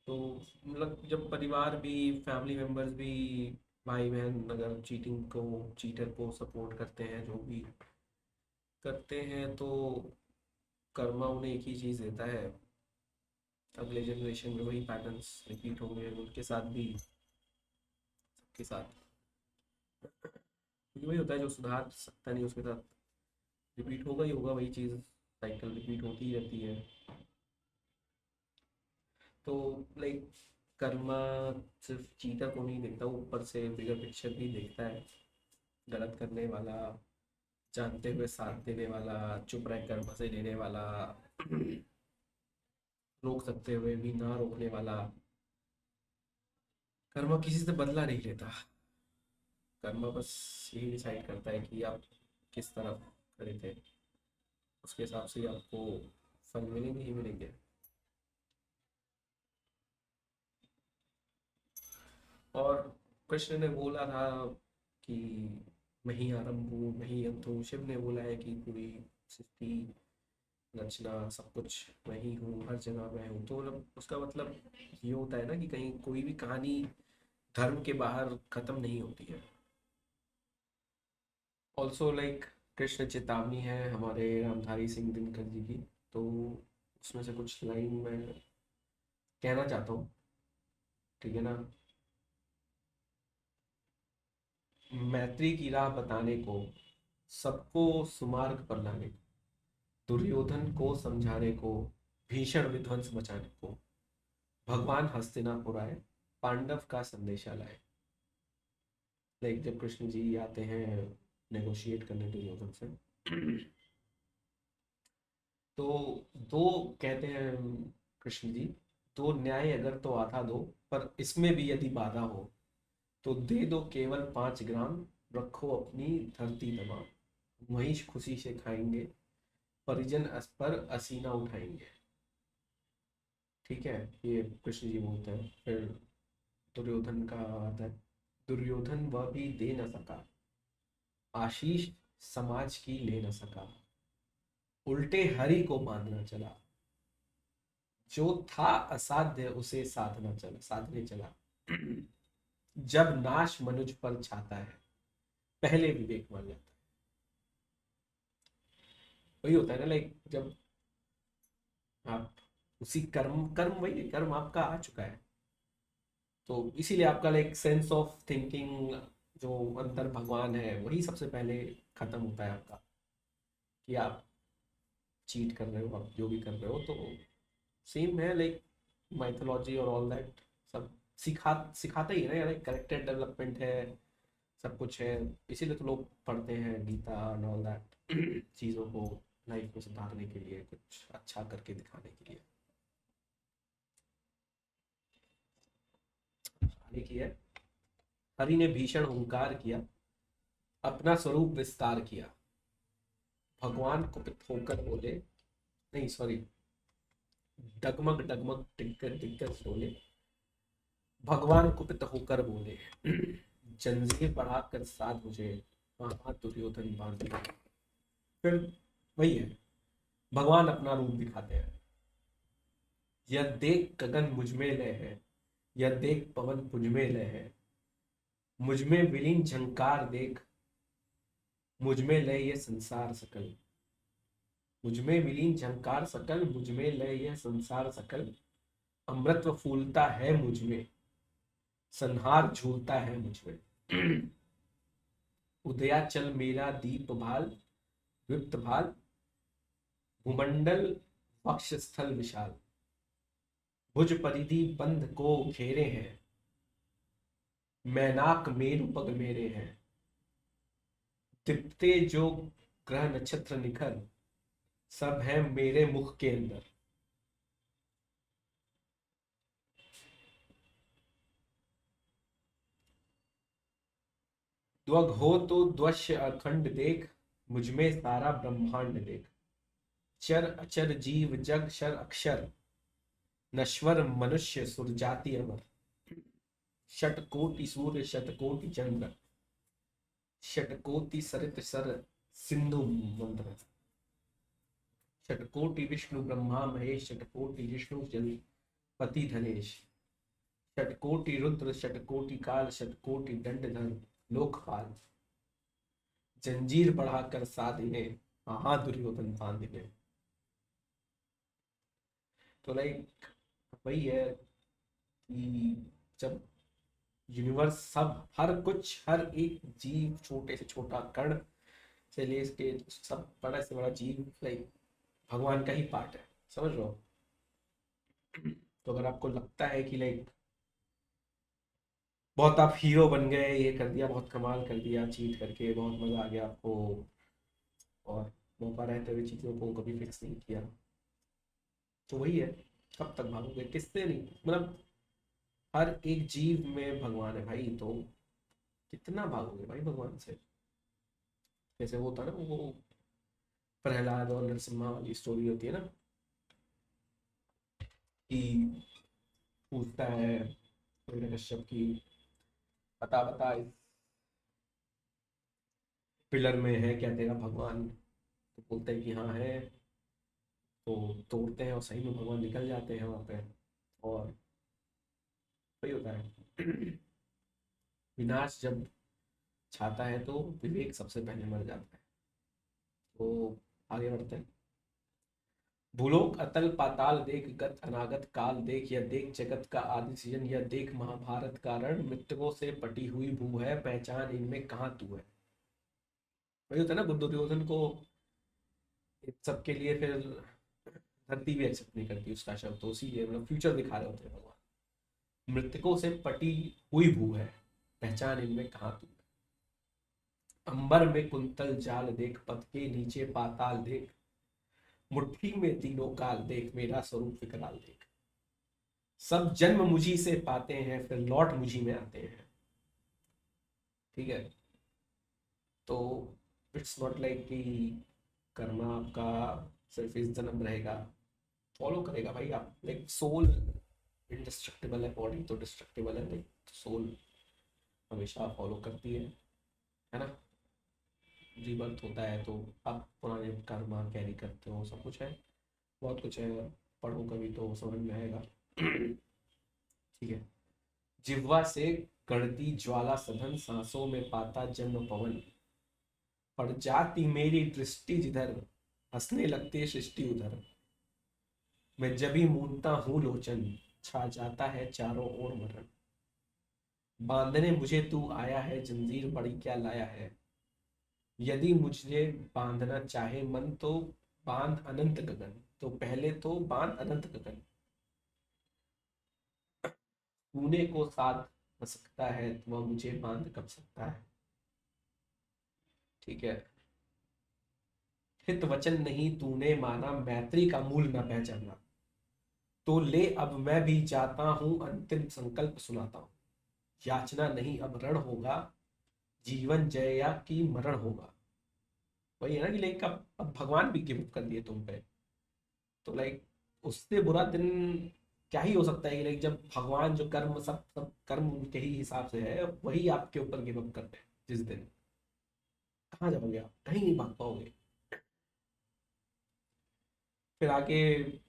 तो मतलब जब परिवार भी, फैमिली मेम्बर्स भी, भाई बहन अगर चीटर को सपोर्ट करते हैं, जो भी करते हैं, तो कर्मा उन्हें एक ही चीज़ देता है। अगले जनरेशन में वही पैटर्न्स रिपीट होंगे उनके साथ भी, सबके साथ। क्योंकि वही होता है, जो सुधार सकता नहीं उसके साथ रिपीट होगा ही होगा, वही चीज़ साइकिल रिपीट होती ही रहती है। तो लाइक कर्मा सिर्फ चीटर को नहीं देखता, वो ऊपर से बिगर पिक्चर भी देखता है। गलत करने वाला, जानते हुए साथ देने वाला, चुप रह कर मजे लेने वाला, रोक सकते हुए भी ना रोकने वाला। कर्मा किसी से बदला नहीं लेता। कर्मा बस यही डिसाइड करता है कि आप किस तरफ खड़े थे, उसके हिसाब से ही आपको फल मिलेंगे ही मिलेंगे। और कृष्ण ने बोला था कि मैं ही आरंभ हूँ, मैं ही अंत हूँ। शिव ने बोला है कि पूरी सृष्टि, रचना, सब कुछ मैं ही हूँ, हर जगह मैं हूँ। तो मतलब उसका मतलब ये होता है ना कि कहीं कोई भी कहानी धर्म के बाहर खत्म नहीं होती है। ऑल्सो लाइक कृष्ण चेतावनी है हमारे रामधारी सिंह दिनकर जी की। तो उसमें से कुछ लाइन मैं कहना चाहता हूँ, ठीक है ना। मैत्री की राह बताने को, सबको सुमार्ग पर लाने को, दुर्योधन को समझाने को, भीषण विध्वंस मचाने को, भगवान हस्तिनापुर आए, पांडव का संदेशा लाए। लाइक जब कृष्ण जी आते हैं नेगोशिएट करने दुर्योधन से, तो दो कहते हैं कृष्ण जी, दो न्याय अगर तो आधा दो, पर इसमें भी यदि बाधा हो तो दे दो केवल 5 ग्राम, रखो अपनी धरती तमाम, वहीं खुशी से खाएंगे, परिजन अस पर असीना उठाएंगे। ठीक है, ये कृष्ण जी बोलते हैं। फिर दुर्योधन का आता है, दुर्योधन वह भी दे न सका, आशीष समाज की ले न सका, उल्टे हरि को बांधना चला, जो था असाध्य उसे साधने चला। जब नाश मनुज पर छाता है, पहले विवेक मर जाता है। वही होता है ना, लाइक जब आप उसी कर्म कर्म वही है, कर्म आपका आ चुका है, तो इसीलिए आपका लाइक सेंस ऑफ थिंकिंग, जो अंदर भगवान है, वही सबसे पहले खत्म होता है आपका। कि आप चीट कर रहे हो, आप जो भी कर रहे हो, तो सेम है लाइक माइथोलॉजी और ऑल दैट, सब सिखाता ही है ना, लाइक करेक्टर डेवलपमेंट है, सब कुछ है। इसीलिए तो लोग पढ़ते हैं गीता एंड ऑल दैट, चीज़ों को लाइफ में सुधारने के लिए, कुछ अच्छा करके दिखाने के लिए। आगे की है, हरि ने भीषण हुंकार किया, अपना स्वरूप विस्तार किया, भगवान कुपित होकर बोले, नहीं सॉरी, डगमग डगमग टिककर टिककर बोले, भगवान कुपित होकर बोले, जंजीर बढ़ाकर साथ मुझे, वहां दुर्योधन बांध दिया। फिर वही है, भगवान अपना रूप दिखाते हैं। यह देख गगन मुझमें लय है, यह देख पवन मुझमें लय है, मुझमें विलीन झंकार देख, मुझमें लय ये संसार सकल, मुझमें विलीन झंकार सकल, मुझमें लय यह संसार सकल, अमृत फूलता है मुझमें, संहार झूलता है मुझमें। उदयाचल मेरा दीप भाल, विप्त भाल, भूमंडल वक्षस्थल विशाल, भुज परिधि बंध को घेरे हैं, मैनाक मेरु पग मेरे हैं, दिपते जो ग्रह नक्षत्र निखर, सब है मेरे मुख के अंदर। द्वग हो तो द्वश्य अखंड देख, मुझमें सारा ब्रह्मांड देख, चर अचर जीव जग शर अक्षर, नश्वर मनुष्य सुर जाति अमर, षटकोटि सूर्य शतकोटि चंद्र, षटकोटि सरित सर सिंधु मंद्र, षटकोटि विष्णु ब्रह्मा महेश, षटकोटि जिष्णु जल पति धनेश। षटकोटि रुद्र षटकोटि काल षटकोटि दंडधर लोकपाल, जंजीर बढ़ाकर साधिने हाँ दुर्योधन फांदिने। तो लाइक वही है कि जब यूनिवर्स सब हर कुछ, हर एक जीव, छोटे से छोटा कण से लेके सब बड़ा से बड़ा जीव लाइक भगवान का ही पार्ट है, समझ रहे हो। तो अगर आपको लगता है कि लाइक बहुत आप हीरो बन गए, ये कर दिया, बहुत कमाल कर दिया चीट करके, बहुत मजा आ गया आपको, और मौका रहते हुए चीजों को कभी फिक्स नहीं किया, तो वही है, कब तक भागोगे, किससे नहीं, मतलब हर एक जीव में भगवान है भाई, तो कितना भागोगे भाई भगवान से। जैसे वो था ना, वो प्रहलाद और नरसिम्हा वाली स्टोरी होती है ना, कि पूछता है हिरण्यकश्यप की, बता बता इस पिलर में है क्या तेरा भगवान, तो बोलते हैं कि हाँ है, तो तोड़ते हैं और सही में भगवान निकल जाते हैं वहाँ पे, और वही होता है। विनाश जब छाता है तो विवेक सबसे पहले मर जाता है। तो आगे बढ़ते हैं। भूलोक अतल पाताल देख, गत अनागत काल देख, यह देख जगत का आदि सृजन, यह देख महाभारत का रण, मृतकों से पटी हुई भू है, पहचान इनमें कहाँ तू है। वही होता है ना, बुद्ध दुर्योधन को इन सबके लिए फिर धरती भी एक्सेप्ट नहीं करती उसका शब्द, तो इसीलिए मतलब फ्यूचर दिखा रहे होते हैं भगवान। मृतकों से पटी हुई भू है, पहचान इनमें कहाँ तू है। अंबर में कुंतल जाल देख, पथ के नीचे पाताल देख, मुट्ठी में तीनों काल देख, मेरा स्वरूप विकराल देख। सब जन्म मुझी से पाते हैं, फिर लौट मुझी में आते हैं। ठीक है, तो इट्स नॉट लाइक कि कर्मा आपका सिर्फ इस जन्म रहेगा, फॉलो करेगा भाई आप, लाइक सोल इंडिस्ट्रक्टिबल है, बॉडी तो डिस्ट्रक्टिबल है, लाइक सोल हमेशा फॉलो करती है ना। रीबर्थ होता है तो आप पुराने कर्मा कैरी करते हो, सब कुछ है, बहुत कुछ है, पढ़ो कभी तो समझ में आएगा। ठीक है। जिह्वा से कड़ती ज्वाला सघन, सांसों में पाता जन्म पवन, पड़ जाती मेरी दृष्टि जिधर, हंसने लगती सृष्टि उधर, मैं जब ही मूंदता हूँ लोचन, छा जाता है चारों ओर मरण। बांधने मुझे तू आया है, जंजीर बड़ी क्या लाया है, यदि मुझे बांधना चाहे मन तो बांध अनंत गगन, तो पहले तो बांध अनंत गगन, तूने को साथ न सकता है तो वह मुझे बांध कब सकता है। ठीक है। हित वचन नहीं तूने माना, मैत्री का मूल न पहचाना, तो ले अब मैं भी जाता हूँ, अंतिम संकल्प सुनाता हूँ, याचना नहीं अब रण होगा, जीवन जया की मरण होगा। वही है ना कि लाइक अब भगवान भी गिव अप कर दिए तुम पे, तो लाइक उससे बुरा दिन क्या ही हो सकता है कि लाइक जब भगवान जो कर्म, सब सब कर्म उनके ही हिसाब से है, वही आपके ऊपर गिव अप करते हैं जिस दिन, कहाँ जाओगे आप, कहीं नहीं भाग पाओगे। फिर आगे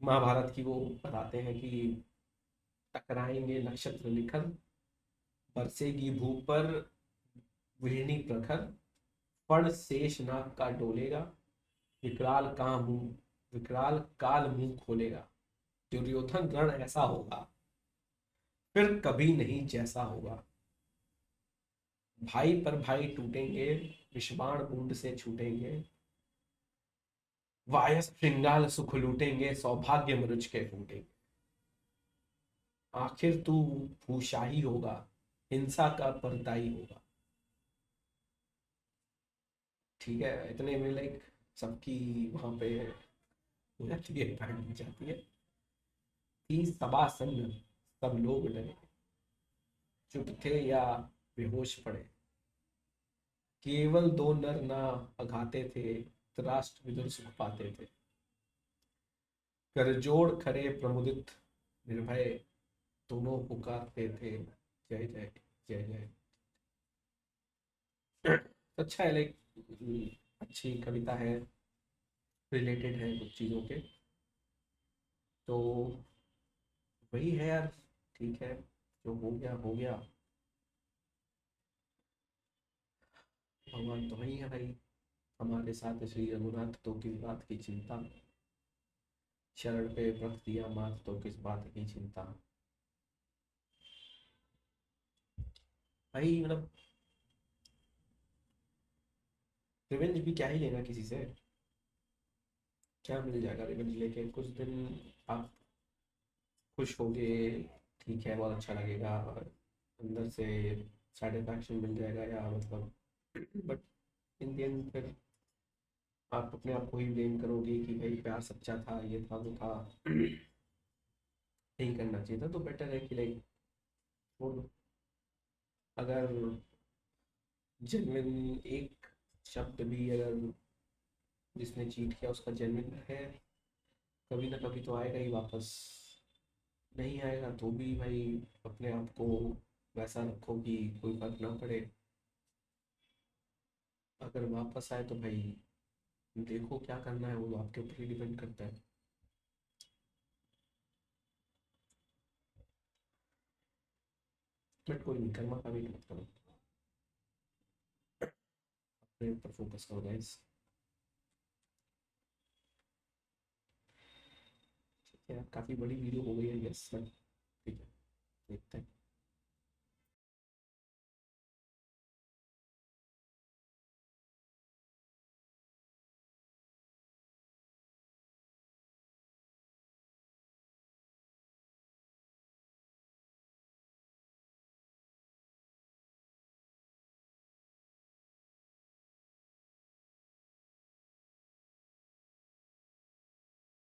महाभारत की वो बताते हैं कि टकराएंगे नक्षत्र निखर, बरसेगी भू पर विहनी प्रखर, फण शेष नाग का डोलेगा, विकराल का मुंह, विकराल काल मुंह खोलेगा, दुर्योधन रण ऐसा होगा फिर कभी नहीं जैसा होगा, भाई पर भाई टूटेंगे, विषबाण बूंद से छूटेंगे, वायस श्रृंगाल सुख लूटेंगे, सौभाग्य मनुज के फूटेंगे, आखिर तू भूशाही होगा, हिंसा का परदाई होगा। ठीक है, इतने में लाइक सबकी वहां पे हो जाती है, बैंड बज जाती है कि सभा सन्न, सब लोग डरे, चुप थे या बेहोश पड़े, केवल दो नर ना अघाते थे, धृतराष्ट्र विदुर सुख पाते थे, करजोड़ खरे प्रमुदित निर्भय, दोनों पुकारते थे जय जय जय जय। अच्छा है लाइक, अच्छी कविता है, रिलेटेड है कुछ चीज़ों के, तो वही है यार, ठीक है, जो हो गया हो गया। भगवान तो वही है भाई, हमारे साथ श्री रघुनाथ, तो किस बात की चिंता। शरण पे रख दिया माथ, तो किस बात की चिंता। भाई मतलब रिवेंज भी क्या ही लेना किसी से, क्या मिल जाएगा रिवेंज लेके। कुछ दिन आप खुश होगे, ठीक है, बहुत अच्छा लगेगा, अंदर से सेटिस्फैक्शन मिल जाएगा, या मतलब बट इन द एंड फिर आप अपने आप को ही ब्लेम करोगे कि भाई प्यार सच्चा था, ये था वो था। नहीं करना चाहिए था, तो बेटर है कि लाइक छोड़ दो। अगर जेन्युइन एक शब्द भी अगर जिसने चीट किया उसका जेन्युइन है, कभी ना कभी तो आएगा ही वापस। नहीं आएगा तो भी भाई अपने आप को वैसा रखो कि कोई फर्क ना पड़े। अगर वापस आए तो भाई देखो क्या करना है, वो आपके ऊपर ही डिपेंड करता है। बट कोई नहीं, कर्मा का वेट मत करो, अपने ऊपर फोकस करो गाइस। ठीक है, काफ़ी बड़ी वीडियो हो गई है, यस, बट ठीक है, देखते हैं।